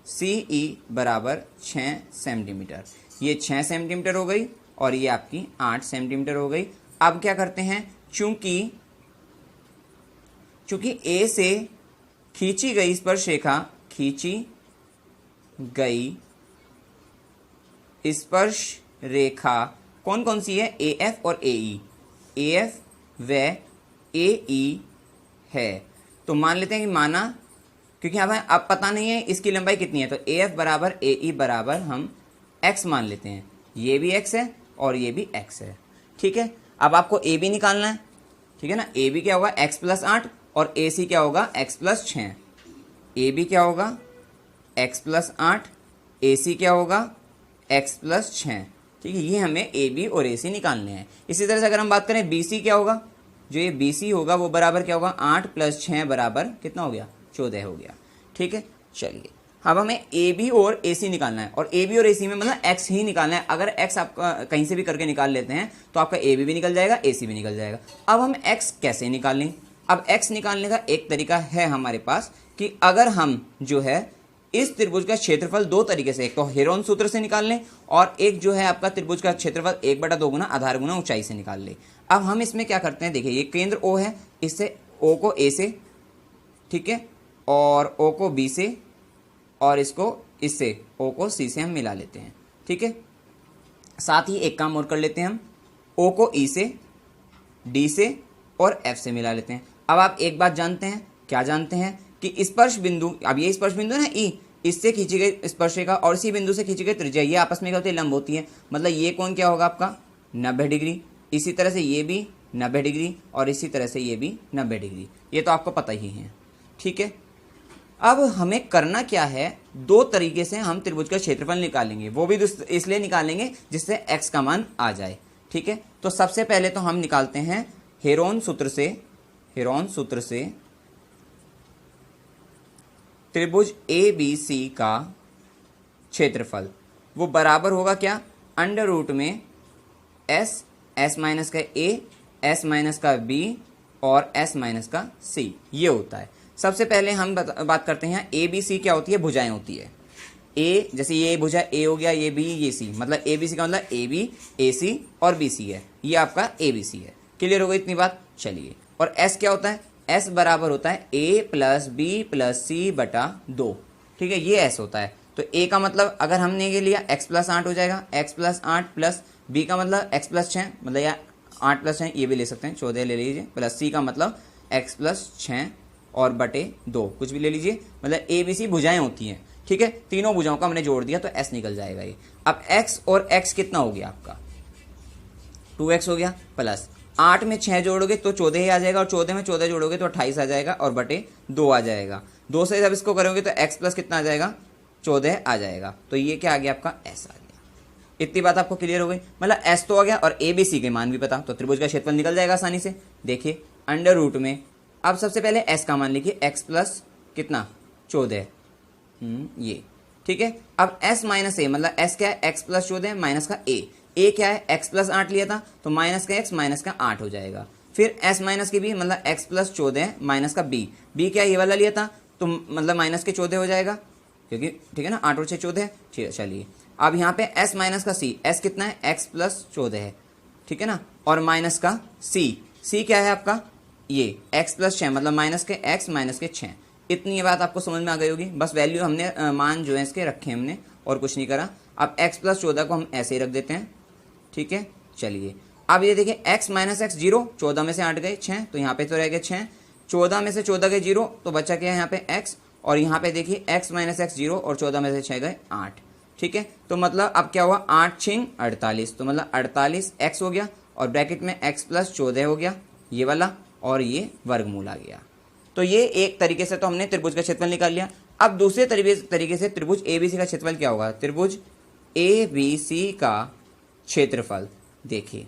CE बराबर 6 सेंटीमीटर, ये 6 सेंटीमीटर हो गई और ये आपकी 8 सेंटीमीटर हो गई। अब क्या करते हैं, चूंकि A से खींची गई स्पर्श रेखा कौन कौन सी है, AF और AE, AF व AE है। तो मान लेते हैं कि माना, क्योंकि हमें अब पता नहीं है इसकी लंबाई कितनी है, तो AF बराबर AE बराबर हम X मान लेते हैं। ये भी X है और ये भी X है। ठीक है, अब आपको AB निकालना है। ठीक है ना, AB क्या होगा X प्लस 8 और AC क्या होगा X प्लस 6। AB क्या होगा X प्लस 8, AC क्या होगा X प्लस 6। ठीक है, ये हमें AB और AC निकालने हैं। इसी तरह से अगर हम बात करें BC क्या होगा, जो ये BC होगा वो बराबर क्या होगा 8 प्लस 6 बराबर कितना हो गया 14 हो गया। ठीक है, चलिए अब हमें AB और AC निकालना है और AB और AC में मतलब X ही निकालना है। अगर X आप कहीं से भी करके निकाल लेते हैं तो आपका AB भी निकल जाएगा, AC भी निकल जाएगा। अब हम X कैसे निकालें, अब X निकालने का एक तरीका है हमारे पास कि अगर हम जो है इस त्रिभुज का क्षेत्रफल दो तरीके से, एक तो हेरोन सूत्र से निकाल लें और एक जो है आपका त्रिभुज का क्षेत्रफल 1/2 गुना आधार गुना ऊंचाई से निकाल लें। अब हम इसमें क्या करते हैं, देखिए ये केंद्र O है, इससे O को A से, ठीक है, और O को B से और इसको इससे O को C से हम मिला लेते हैं। ठीक है, साथ ही एक काम और कर लेते हैं हम, ओ को ई से, डी से और एफ से मिला लेते हैं। अब आप एक बात जानते हैं, क्या जानते हैं कि स्पर्श बिंदु, अब ये स्पर्श बिंदु है ना ई, इससे खींची गई स्पर्शिका और इसी बिंदु से खींची गई त्रिज्या, ये आपस में क्या होती है, लंब होती है। मतलब ये कोण क्या होगा आपका 90 डिग्री, इसी तरह से ये भी 90 डिग्री और इसी तरह से ये भी 90 डिग्री। ये तो आपको पता ही है, ठीक है। अब हमें करना क्या है, दो तरीके से हम त्रिभुज का क्षेत्रफल निकालेंगे, वो भी इसलिए निकालेंगे जिससे x का मान आ जाए, ठीक है। तो सबसे पहले तो हम निकालते हैं हेरोन सूत्र से त्रिभुज ABC का क्षेत्रफल। वो बराबर होगा क्या, अंडर रूट में s माइनस का a, s माइनस का b और s माइनस का c, ये होता है। सबसे पहले हम बात करते हैं ABC क्या होती है, भुजाएं होती है। A जैसे ये भुजा A हो गया, ये B, ये C, मतलब ABC का मतलब AB, AC और BC है, ये आपका ABC है। क्लियर हो गई इतनी बात, चलिए। और S क्या होता है, S बराबर होता है A plus B plus C बटा 2, ठीक है, ये S होता है। तो A का मतलब अगर हमने ये लिया x प्लस 8 हो जाएगा, x प्लस 8 प्लस B का मतलब x प्लस 6, मतलब या 8 प्लस 6 ये भी ले सकते हैं, 14 ले लीजिए, प्लस C का मतलब x प्लस 6 और बटे 2 कुछ भी ले लीजिए, मतलब ABC भुजाएं होती हैं, ठीक है। तीनों भुजाओं का हमने जोड़ दिया तो S निकल जाएगा ये। अब x और x कितना हो गया आपका 2x हो गया, प्लस 8 में 6 जोड़ोगे तो 14 ही आ जाएगा, और 14 में 14 जोड़ोगे तो 28 आ जाएगा और बटे 2 आ जाएगा। 2 से जब इसको करोगे तो x प्लस कितना आ जाएगा 14 आ जाएगा। तो ये क्या आ गया आपका s आ गया। इतनी बात आपको क्लियर हो गई, मतलब s तो आ गया और ABC के मान भी पता, तो त्रिभुज का क्षेत्रफल निकल जाएगा आसानी से। देखिए अंडर रूट में, अब सबसे पहले s का मान लिखिए, x प्लस कितना 14, ये ठीक है। अब s माइनस a, मतलब s क्या है x प्लस 14 माइनस का a क्या है x प्लस 8 लिया था तो माइनस का x माइनस का 8 हो जाएगा। फिर s माइनस के b मतलब x प्लस 14 माइनस का b क्या ये वाला लिया था तो मतलब माइनस के 14 हो जाएगा, क्योंकि ठीक है ना 8 और 6 14 है, ठीक है। चलिए अब यहाँ पे s माइनस का c, s कितना है x प्लस 14 है, ठीक है ना, और माइनस का c क्या है आपका ये x प्लस 6 मतलब माइनस के x माइनस के 6। इतनी ये बात आपको समझ में आ गई होगी। बस वैल्यू हमने मान जो है इसके रखे हमने और कुछ नहीं करा। अब x प्लस 14 को हम ऐसे ही रख देते हैं, ठीक है। चलिए अब ये देखिए x माइनस एक्स 0, 14 में से 8 गए 6, तो यहाँ पे तो रह गए 6, 14 में से 14 गए 0 तो बचा क्या है यहाँ पे x, और यहाँ पे देखिए x माइनस एक्स 0 और 14 में से 6 गए 8, ठीक है। तो मतलब अब क्या हुआ 8 6 48, तो मतलब 48x हो गया और ब्रैकेट में x प्लस 14 हो गया ये वाला, और ये वर्गमूल आ गया। तो ये एक तरीके से तो हमने त्रिभुज का क्षेत्रफल निकाल लिया। अब दूसरे तरीके से त्रिभुज ABC का क्षेत्रफल क्या होगा, त्रिभुज ABC का क्षेत्रफल देखिए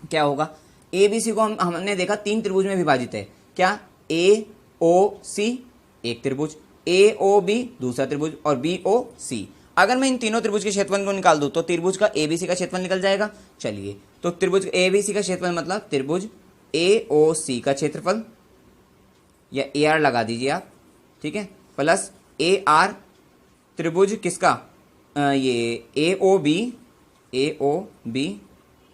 क्या होगा। ABC को हमने देखा 3 त्रिभुज में विभाजित है, क्या AOC एक त्रिभुज, AOB दूसरा त्रिभुज और BOC। अगर मैं इन तीनों त्रिभुज के क्षेत्रफल को निकाल दूं तो त्रिभुज का ABC का क्षेत्रफल निकल जाएगा। चलिए तो त्रिभुज ABC का क्षेत्रफल मतलब त्रिभुज AOC का क्षेत्रफल, या AR लगा दीजिए आप, ठीक है, प्लस AR त्रिभुज किसका ये AOB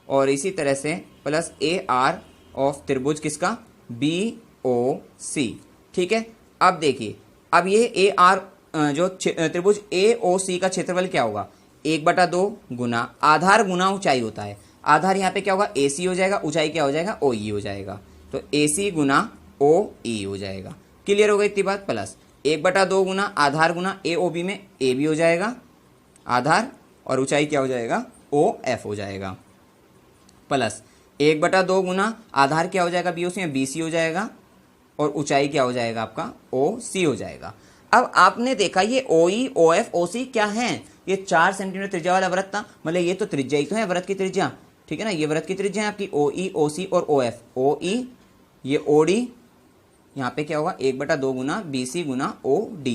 और इसी तरह से प्लस AR ऑफ त्रिभुज किसका BOC, ठीक है। अब देखिए अब ये AR जो त्रिभुज AOC का क्षेत्रफल क्या होगा 1/2 गुना आधार गुना ऊंचाई होता है। आधार यहाँ पे क्या होगा AC हो जाएगा, ऊंचाई क्या हो जाएगा OE हो जाएगा, तो AC गुना OE हो जाएगा। क्लियर हो गई इतनी बात। प्लस 1/2 गुना आधार गुना AOB में AB हो जाएगा आधार, और ऊंचाई क्या हो जाएगा OF हो जाएगा, प्लस 1/2 गुना आधार क्या हो जाएगा BOC में BC हो जाएगा, और ऊंचाई क्या हो जाएगा आपका OC हो जाएगा। अब आपने देखा ये OE OF OC क्या है, ये 4 सेंटीमीटर त्रिज्या वाला वृत्त था, मतलब ये तो त्रिज्या ही तो है वृत्त की त्रिज्या, ठीक है ना। ये वृत्त की त्रिज्या है आपकी OE OC और OF। OE ये OD, यहाँ पे क्या होगा 1/2 गुना BC गुना OD,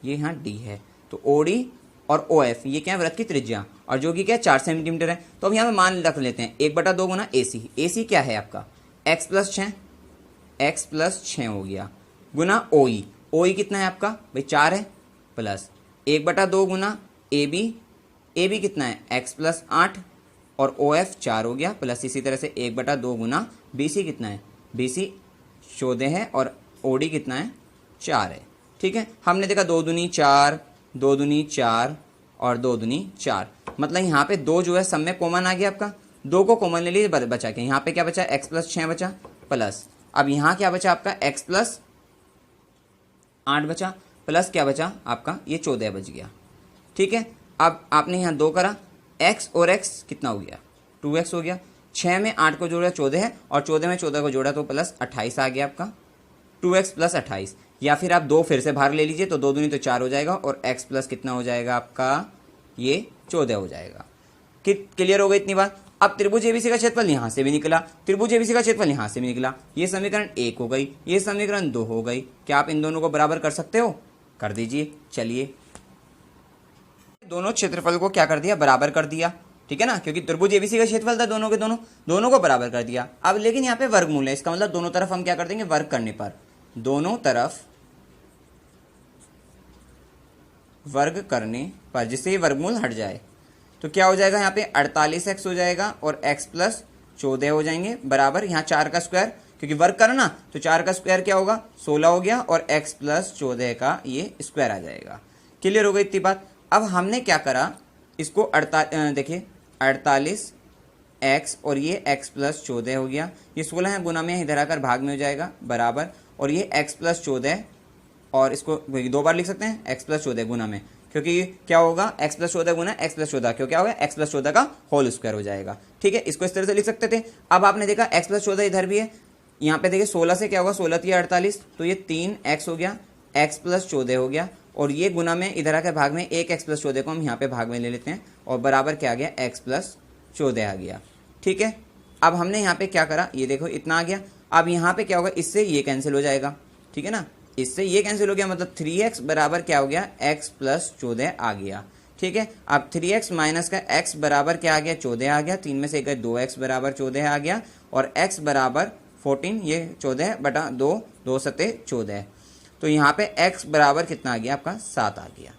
ये यहाँ D है, तो OD और OF ये क्या है वृत्त की त्रिज्या, और जो कि क्या है 4 सेंटीमीटर है। तो अब यहाँ पे मान रख लेते हैं 1/2 गुना AC क्या है आपका x प्लस 6 हो गया, गुना OE कितना है आपका भाई 4 है, प्लस 1/2 गुना AB कितना है x प्लस 8 और OF 4 हो गया, प्लस इसी तरह से 1/2 गुना BC कितना है BC 14 है और OD कितना है 4 है, ठीक है। हमने देखा 2 दूनी 4 2 दूनी 4 और 2 दूनी 4, मतलब यहाँ पे 2 जो है सब में कॉमन आ गया आपका, 2 को कॉमन ले लीजिए, बचा क्या, यहाँ पे क्या बचा, x प्लस 6 बचा, प्लस अब यहाँ क्या बचा आपका x प्लस 8 बचा, प्लस क्या बचा आपका ये 14 बच गया। ठीक है, अब आपने यहाँ 2 करा, x और x कितना हो गया 2x हो गया, 6 में 8 को जोड़ा 14 है, और 14 में 14 को जोड़ा तो प्लस 28 आ गया आपका, 2x प्लस 28। या फिर आप 2 फिर से बाहर ले लीजिए तो 2 दूनी तो 4 हो जाएगा, और x प्लस कितना हो जाएगा आपका ये 14 हो जाएगा। क्लियर हो गई इतनी बात। अब त्रिभुज एबीसी का क्षेत्रफल यहाँ से भी निकला, त्रिभुज एबीसी का क्षेत्रफल यहाँ से भी निकला, ये समीकरण 1 हो गई, ये समीकरण 2 हो गई। क्या आप इन दोनों को बराबर कर सकते हो, कर दीजिए। चलिए दोनों क्षेत्रफल को क्या कर दिया, बराबर कर दिया। ठीक है ना, क्योंकि त्रिभुज एबीसी का क्षेत्रफल था दोनों के दोनों को बराबर कर दिया। अब लेकिन यहाँ पे वर्गमूल है, इसका मतलब दोनों तरफ हम क्या कर देंगे, वर्ग करने पर, दोनों तरफ वर्ग करने पर, जिससे ये वर्गमूल हट जाए तो क्या हो जाएगा, यहाँ पे 48x हो जाएगा और x प्लस 14 हो जाएंगे, बराबर यहाँ 4 का स्क्वायर, क्योंकि वर्ग करना तो 4 का स्क्वायर क्या होगा 16 हो गया, और x प्लस 14 का ये स्क्वायर आ जाएगा। क्लियर हो गई इतनी बात। अब हमने क्या करा, इसको देखिए 48x और ये x प्लस 14 हो गया, ये 16 है गुना में इधर आकर भाग में हो जाएगा, बराबर, और ये x प्लस 14, और इसको 2 बार लिख सकते हैं, x प्लस 14 गुना में, क्योंकि क्या होगा x प्लस 14 गुना x प्लस 14, क्यों क्या होगा x प्लस 14 का होल स्क्वायर हो जाएगा। ठीक है, इसको इस तरह से लिख सकते थे। अब आपने देखा x प्लस 14 इधर भी है, यहाँ पे देखिए 16 से क्या होगा, 16 3 48, तो ये 3x हो गया, x प्लस 14 हो गया, और ये गुना में इधर आके भाग में एक x प्लस 14 को हम यहाँ पे भाग में ले लेते हैं, और बराबर क्या आ गया x प्लस 14 आ गया। ठीक है, अब हमने यहाँ पे क्या करा, ये देखो इतना आ गया। अब यहाँ पे क्या होगा, इससे ये कैंसिल हो जाएगा। ठीक है ना, इससे ये कैंसिल हो गया, मतलब 3x बराबर क्या हो गया, x प्लस 14 आ गया। ठीक है, अब 3x माइनस का x बराबर क्या आ गया, 14 आ गया, 3 में से 1 2x बराबर 14 आ गया, और x बराबर 14, ये 14 बटा 2, 2 सते 14, तो यहाँ पे x बराबर कितना आ गया आपका 7 आ गया।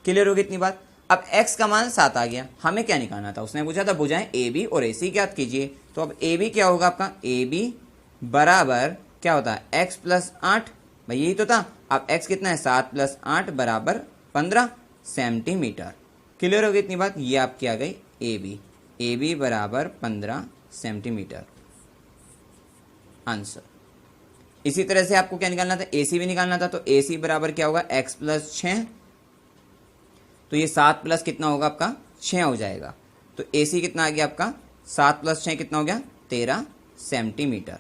क्लियर हो गई इतनी बात। अब x का मान 7 आ गया, हमें क्या निकालना था, उसने पूछा था भुजाएं AB और AC ज्ञात कीजिए। तो अब AB क्या होगा आपका, AB बराबर क्या होता है x प्लस 8, भाई यही तो था। अब x कितना है 7 प्लस 8 बराबर 15 सेंटीमीटर। क्लियर हो गई इतनी बात, ये आपकी आ गई AB बराबर 15 सेंटीमीटर आंसर। इसी तरह से आपको क्या निकालना था, AC भी निकालना था, तो AC बराबर क्या होगा x प्लस 6, तो ये 7 प्लस कितना होगा आपका 6 हो जाएगा, तो AC कितना आ गया आपका 7 प्लस 6 कितना हो गया 13 सेंटीमीटर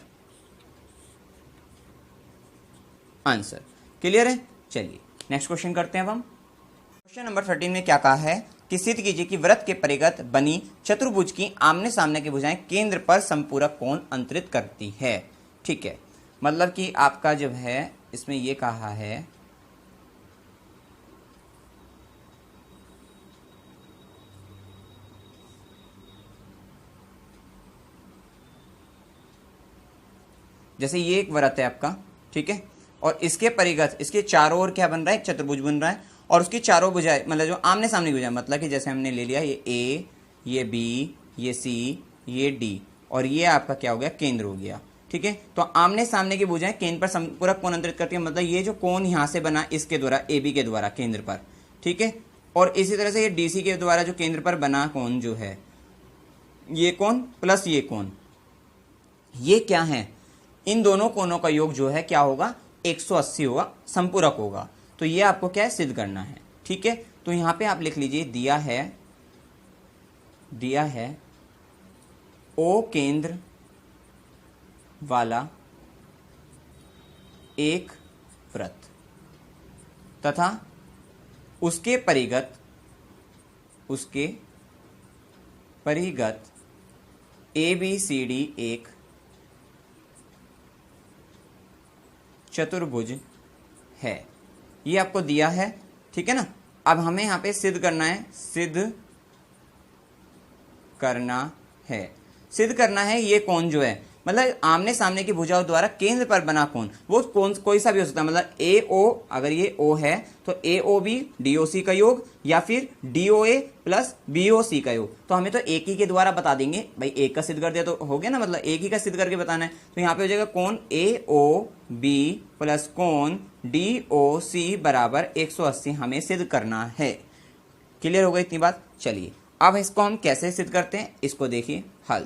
आंसर। क्लियर है। चलिए नेक्स्ट क्वेश्चन करते हैं अब हम। क्वेश्चन नंबर 13 में क्या कहा है कि सिद्ध कीजिए कि वृत्त के परिगत बनी चतुर्भुज की आमने सामने की भुजाएं केंद्र पर संपूरक कोण अंतरित करती है। ठीक है, मतलब कि आपका जब है इसमें ये कहा है जैसे ये एक वृत्त है आपका, ठीक है, और इसके परिगत इसके चारों ओर क्या बन रहा है, एक चतुर्भुज बन रहा है, और उसकी चारों भुजाएं मतलब जो आमने सामने की भुजाएं, मतलब कि जैसे हमने ले लिया ये A, ये B, ये C, ये D, और ये आपका क्या हो गया केंद्र हो गया। ठीक है, तो आमने सामने की भुजाएं केंद्र पर संपूरक कोण अंतरित करती है, मतलब ये जो कोण यहाँ से बना इसके द्वारा AB के द्वारा केंद्र पर, ठीक है, और इसी तरह से ये DC के द्वारा जो केंद्र पर बना कोण जो है ये कोण प्लस ये कोण, ये क्या है, इन दोनों कोणों का योग जो है क्या होगा 180 होगा, संपूरक होगा। तो ये आपको क्या है सिद्ध करना है। ठीक है, तो यहां पे आप लिख लीजिए दिया है O केंद्र वाला एक वृत्त तथा उसके परिगत ABCD एक चतुर्भुज है, ये आपको दिया है। ठीक है ना, अब हमें यहाँ पे सिद्ध करना है ये कोण जो है, मतलब आमने सामने की भुजाओं द्वारा केंद्र पर बना कोण, वो कोण कोई सा भी हो सकता है, मतलब AO अगर ये O है तो AOB DOC का योग, या फिर DOA प्लस BOC का योग। तो हमें तो एक ही के द्वारा बता देंगे, भाई एक का सिद्ध कर दिया तो हो गया ना, मतलब एक ही का सिद्ध करके बताना है। तो यहाँ पे हो जाएगा कोण AOB प्लस कोण DOC बराबर 180 हमें सिद्ध करना है। क्लियर हो गई इतनी बात। चलिए अब इसको हम कैसे सिद्ध करते हैं, इसको देखिए हल।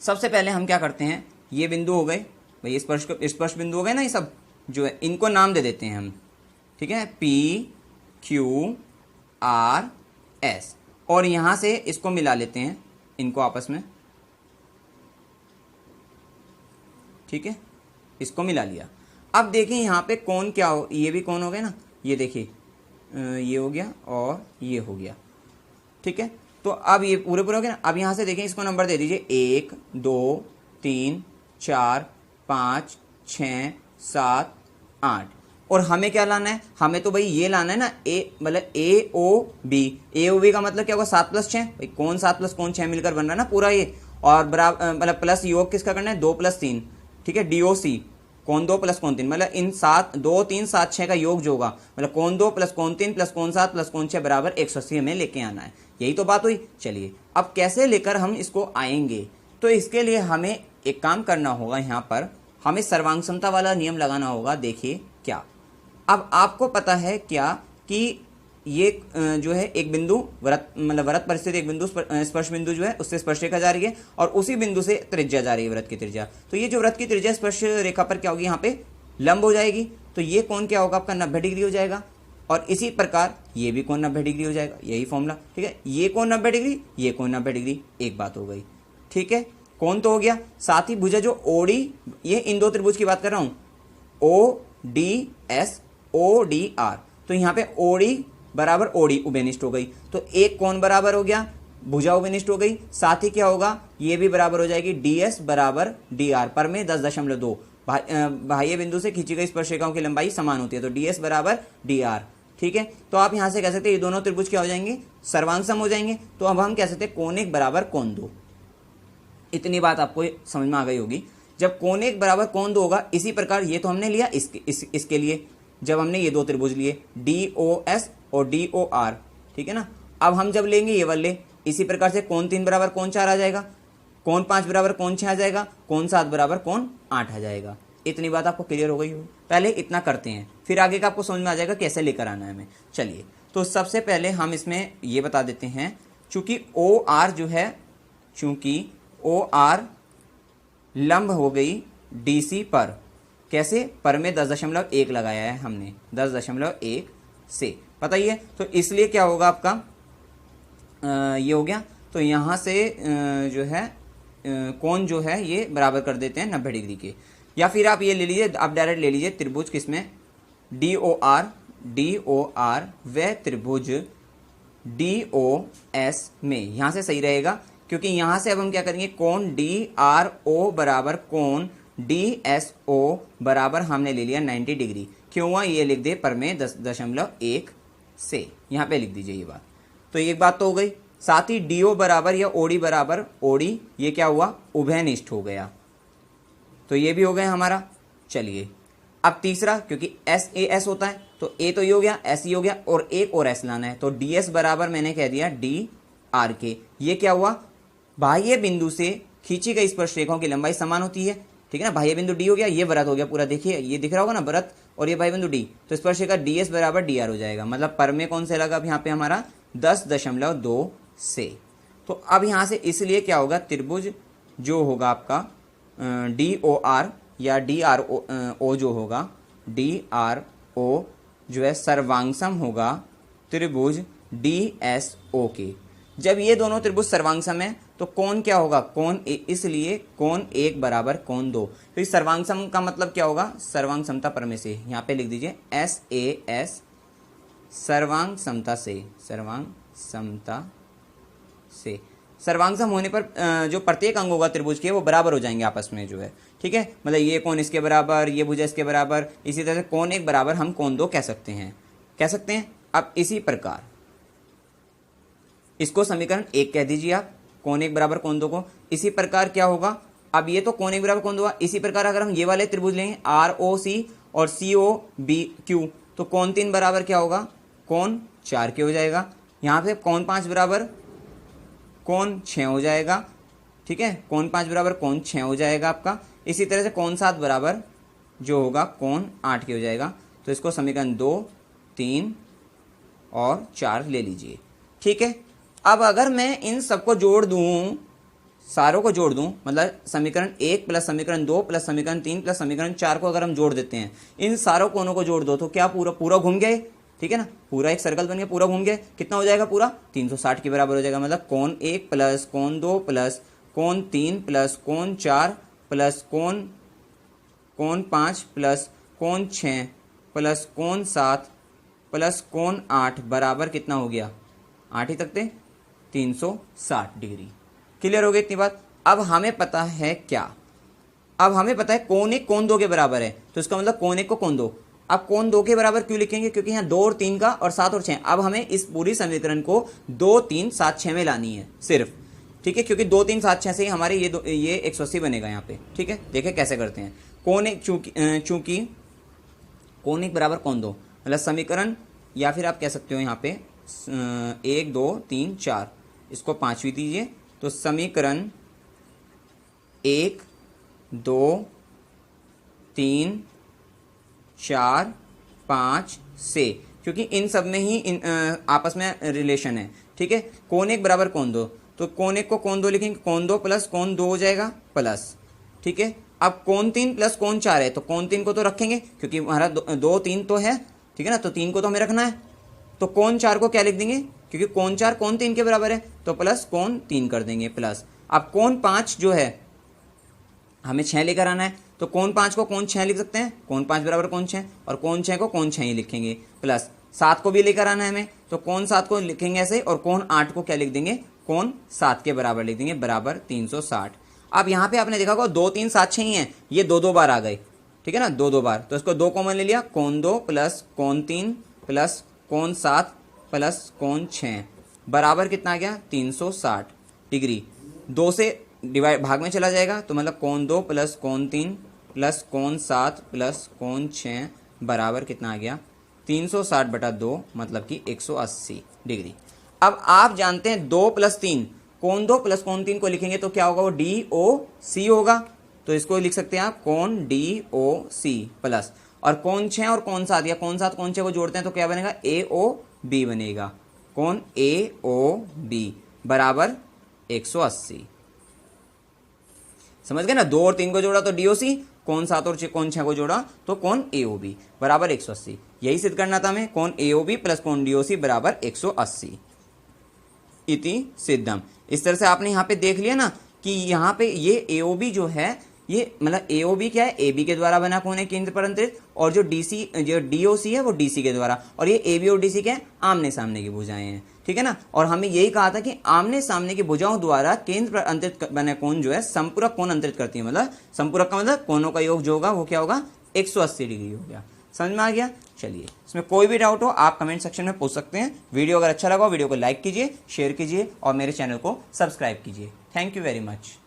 सबसे पहले हम क्या करते हैं, ये बिंदु हो गए भाई, स्पर्श बिंदु हो गए ना, ये सब जो है इनको नाम दे देते हैं हम, ठीक है, P Q R S, और यहां से इसको मिला लेते हैं इनको आपस में, ठीक है, इसको मिला लिया। अब देखिए यहाँ पे कौन क्या हो, ये भी कौन हो गया ना, ये देखिए ये हो गया और ये हो गया, ठीक है। तो अब ये पूरे पूरे हो गए ना। अब यहाँ से देखें, इसको नंबर दे दीजिए 1 2 3 4 5 6 7 8, और हमें क्या लाना है, हमें तो भाई ये लाना है ना, ए मतलब AOB का मतलब क्या होगा, 7 + 6 भाई, कौन 7 + कौन 6 मिलकर बन रहा है ना पूरा ये, और बराबर मतलब प्लस योग किसका करना है, 2 + 3, ठीक है, DOC कौन 2 + कौन 3, मतलब इन 2 3 7 6 का योग जो होगा, मतलब कौन 2 + कौन 3 + कौन 7 + कौन 6 बराबर 180 हमें लेके आना है। यही तो बात हुई। चलिए अब कैसे लेकर हम इसको आएंगे, तो इसके लिए हमें एक काम करना होगा, यहाँ पर हमें सर्वांग समता वाला नियम लगाना होगा। देखिए क्या, अब आपको पता है क्या कि ये जो है एक बिंदु वृत्त, मतलब वृत्त पर स्थित एक बिंदु स्पर्श बिंदु जो है उससे स्पर्श रेखा जा रही है, और उसी बिंदु से त्रिज्या जा रही है, वृत्त की त्रिज्या। तो ये जो वृत्त की त्रिज्या स्पर्श रेखा पर क्या होगी, यहाँ पे लंब हो जाएगी, तो ये कोण क्या होगा आपका, 90 डिग्री हो जाएगा। और इसी प्रकार ये भी कोण 90 डिग्री हो जाएगा, यही फॉर्मूला, ठीक है, ये कोण 90 डिग्री, ये कोण 90 डिग्री, एक बात हो गई, ठीक है, कोण तो हो गया। साथ ही भुजा जो OD, ये इन दो त्रिभुज की बात कर रहा हूं, ODS ODR, तो यहाँ पे OD बराबर OD उभयनिष्ठ हो गई, तो एक कोण बराबर हो गया, भुजा उभयनिष्ठ हो गई। साथ ही क्या होगा, ये भी बराबर हो जाएगी DS बराबर DR, पर में 10.2, बाह्य बिंदु से खींची गई स्पर्शिकाओं की लंबाई समान होती है, तो DS बराबर DR, ठीक है। तो आप यहां से कह सकते हैं ये दोनों त्रिभुज क्या हो जाएंगे, सर्वांग हो जाएंगे। तो अब हम कह सकते हैं कोण 1 बराबर कोण 2। इतनी बात आपको समझ में आ गई होगी। जब कोण 1 बराबर कोण 2 होगा, इसी प्रकार ये तो हमने लिया इसके लिए, जब हमने ये दो त्रिभुज लिए DOS और DOR, ठीक है ना। अब हम जब लेंगे ये वाले, इसी प्रकार से कोण 3 बराबर कोण 4 आ जाएगा, कोण 5 बराबर कोण 6 आ जाएगा, कोण 7 बराबर कोण 8 आ जाएगा। इतनी बात आपको क्लियर हो गई हो। पहले इतना करते हैं, फिर आगे का आपको समझ में आ जाएगा कैसे लेकर आना है हमें। चलिए, तो सबसे पहले हम इसमें ये बता देते हैं, चूंकि OR जो है, चूंकि OR लंब हो गई DC पर, कैसे, पर में 10.1 लगाया है हमने, 10.1 से, पता ही है। तो इसलिए क्या होगा आपका, ये हो गया। तो यहाँ से जो है कोण जो है ये बराबर कर देते हैं 90 डिग्री के, या फिर आप ये ले लीजिए, आप डायरेक्ट ले लीजिए त्रिभुज किसमें, DOR व त्रिभुज DOS में, यहाँ से सही रहेगा, क्योंकि यहाँ से अब हम क्या करेंगे, कोण DRO बराबर कोण DSO बराबर हमने ले लिया 90 डिग्री। क्यों हुआ, ये लिख दे पर में 10.1 से, यहाँ पे लिख दीजिए ये बात। तो एक बात तो हो गई। साथ ही DO बराबर या OD बराबर OD, ये क्या हुआ, उभयनिष्ठ हो गया, तो ये भी हो गया हमारा। चलिए अब तीसरा, क्योंकि SAS होता है, तो A तो ये हो गया, S ये हो गया, और एक और S लाना है, तो DS बराबर मैंने कह दिया DR के। ये क्या हुआ, बाह्य बिंदु से खींची गई स्पर्श रेखाओं की लंबाई समान होती है, ठीक है ना। बाह्य बिंदु D हो गया, ये वृत्त हो गया पूरा, देखिए ये दिख रहा होगा ना वृत्त, और ये बाह्य बिंदु D, तो स्पर्श रेखा DS बराबर DR हो जाएगा। मतलब पर में कौन से लगा अब यहाँ पे हमारा, 10.2 से। तो अब यहाँ से इसलिए क्या होगा, त्रिभुज जो होगा आपका DOR या DRO जो होगा, DRO जो है सर्वांगसम होगा त्रिभुज DSO के। जब ये दोनों त्रिभुज सर्वांगसम है तो कोण क्या होगा, कोण इसलिए कोण 1 बराबर कोण 2। तो इस सर्वांगसम का मतलब क्या होगा, सर्वांग समता प्रमेय से, यहाँ पे लिख दीजिए SAS, सर्वांग समता से, सर्वांग समता से। सर्वांगसम होने पर जो प्रत्येक अंग होगा त्रिभुज के वो बराबर हो जाएंगे आपस में जो है, ठीक है। मतलब ये कोण इसके बराबर, ये भुजा इसके बराबर, इसी तरह से कोण 1 बराबर हम कोण 2 कह सकते हैं। अब इसी प्रकार इसको समीकरण 1 कह दीजिए आप, कोण 1 बराबर कोण 2 को। इसी प्रकार क्या होगा, अब ये तो कोण 1 बराबर कोण 2 हुआ। इसी प्रकार अगर हम ये वाले त्रिभुज लेंगे ROC और COBQ, तो कोण 3 बराबर क्या होगा, कोण 4 के हो जाएगा। यहाँ पे कोण 5 बराबर कोण 6 हो जाएगा, ठीक है, कोण 5 बराबर कोण 6 हो जाएगा आपका। इसी तरह से कोण 7 बराबर जो होगा कोण 8 के हो जाएगा। तो इसको समीकरण 2, 3 और 4 ले लीजिए, ठीक है। अब अगर मैं इन सबको जोड़ दूं, सारों को जोड़ दूं, मतलब समीकरण 1 प्लस समीकरण 2 प्लस समीकरण 3 प्लस समीकरण 4 को अगर हम जोड़ देते हैं, इन सारों कोनों को जोड़ दो तो क्या पूरा घूम गए, ठीक है ना, पूरा एक सर्कल बन गया, पूरा घूम गया, कितना हो जाएगा पूरा 360 के बराबर हो जाएगा। मतलब कोण 1 प्लस कोण 2 प्लस कोण 3 प्लस कोण 4 प्लस कोण 5 प्लस कोण 6 प्लस कोण 7 प्लस कोण 8 बराबर कितना हो गया, 8 ही तक थे, 360 डिग्री। क्लियर हो गई इतनी बात। अब हमें पता है क्या, अब हमें पता है कोण 1 कोण 2 के बराबर है, तो इसका मतलब कोण 1 को कोण 2। अब कोण 2 के बराबर क्यों लिखेंगे, क्योंकि यहाँ 2 और 3 का और 7 और 6, अब हमें इस पूरी समीकरण को 2 3 7 6 में लानी है सिर्फ, ठीक है, क्योंकि 2 3 7 6 से ही हमारे ये 180 बनेगा यहाँ पे, ठीक है। देखें कैसे करते हैं। कोण 1 चूंकि कोण 1 बराबर कोण 2, मतलब समीकरण, या फिर आप कह सकते हो यहाँ पे 1 2 3 4, इसको 5वीं दीजिए, तो समीकरण 1 2 3 4 5 से, क्योंकि इन सब में ही आपस में रिलेशन है, ठीक है। कोण 1 बराबर कोण 2, तो कोण 1 को कोण 2 लिखेंगे, कोण 2 प्लस कोण 2 हो जाएगा प्लस, ठीक है। अब कोण 3 प्लस कोण 4 है, तो कोण 3 को तो रखेंगे क्योंकि हमारा 2 3 तो है, ठीक है ना, तो 3 को तो हमें रखना है। तो कोण 4 को क्या लिख देंगे, क्योंकि कोण 4 कोण 3 के बराबर है, तो प्लस कोण 3 कर देंगे प्लस। अब कोण 5 जो है हमें 6 लेकर आना है, तो कोण 5 को कोण 6 लिख सकते हैं, कोण 5 बराबर कोण 6, और कोण 6 को कोण 6 ही लिखेंगे प्लस 7 को भी लेकर आना है हमें, तो कोण 7 को लिखेंगे ऐसे, और कोण 8 को क्या लिख देंगे, कोण 7 के बराबर लिख देंगे, बराबर 360। अब यहाँ पे आपने देखा होगा 2 3 7 6 ही है, ये 2 बार आ गए, ठीक है ना, 2 बार, तो इसको 2 कॉमन ले लिया, कोण 2 प्लस कोण 3 प्लस कोण 7 प्लस कोण 6 बराबर कितना आ गया, 360 डिग्री। 2 से डिवाइड भाग में चला जाएगा, तो मतलब कोण 2 प्लस कोण 3 प्लस कोण 7 प्लस कोण 6 बराबर कितना आ गया, 360/2, मतलब कि 180 डिग्री। अब आप जानते हैं 2 प्लस 3, कोण 2 प्लस कोण 3 को लिखेंगे तो क्या होगा, वो DOC होगा, तो इसको लिख सकते हैं आप कोण DOC प्लस, और कोण 6 और कोण 7, या कोण 7 कोण 6 को जोड़ते हैं तो क्या बनेगा, AOB बनेगा, कोण AOB बराबर 180। समझ गए ना, 2 और 3 को जोड़ा तो DOC, कोण 7 और कोण 6 को जोड़ा तो कोण AOB बराबर 180। यही सिद्ध करना था हमें, कोण AOB प्लस कोण DOC बराबर 180 इति सिद्धम। इस तरह से आपने यहाँ पे देख लिया ना कि यहाँ पे ये AOB जो है, ये मतलब AOB क्या है, AB के द्वारा बना कोण है केंद्र पर अंतरित, और जो DOC है वो DC के द्वारा, और ये AB और DC क्या है, आमने सामने की भुजाएं हैं, ठीक है ना। और हमें यही कहा था कि आमने सामने की भुजाओं द्वारा केंद्र पर अंतरित बने कोण जो है संपूरक कोण अंतरित करती है, मतलब संपूरक का मतलब कोणों का योग जो होगा वो क्या होगा, 180 डिग्री हो गया। समझ में आ गया। चलिए, इसमें कोई भी डाउट हो आप कमेंट सेक्शन में पूछ सकते हैं। वीडियो अगर अच्छा लगा वीडियो को लाइक कीजिए, शेयर कीजिए और मेरे चैनल को सब्सक्राइब कीजिए। Thank you very much.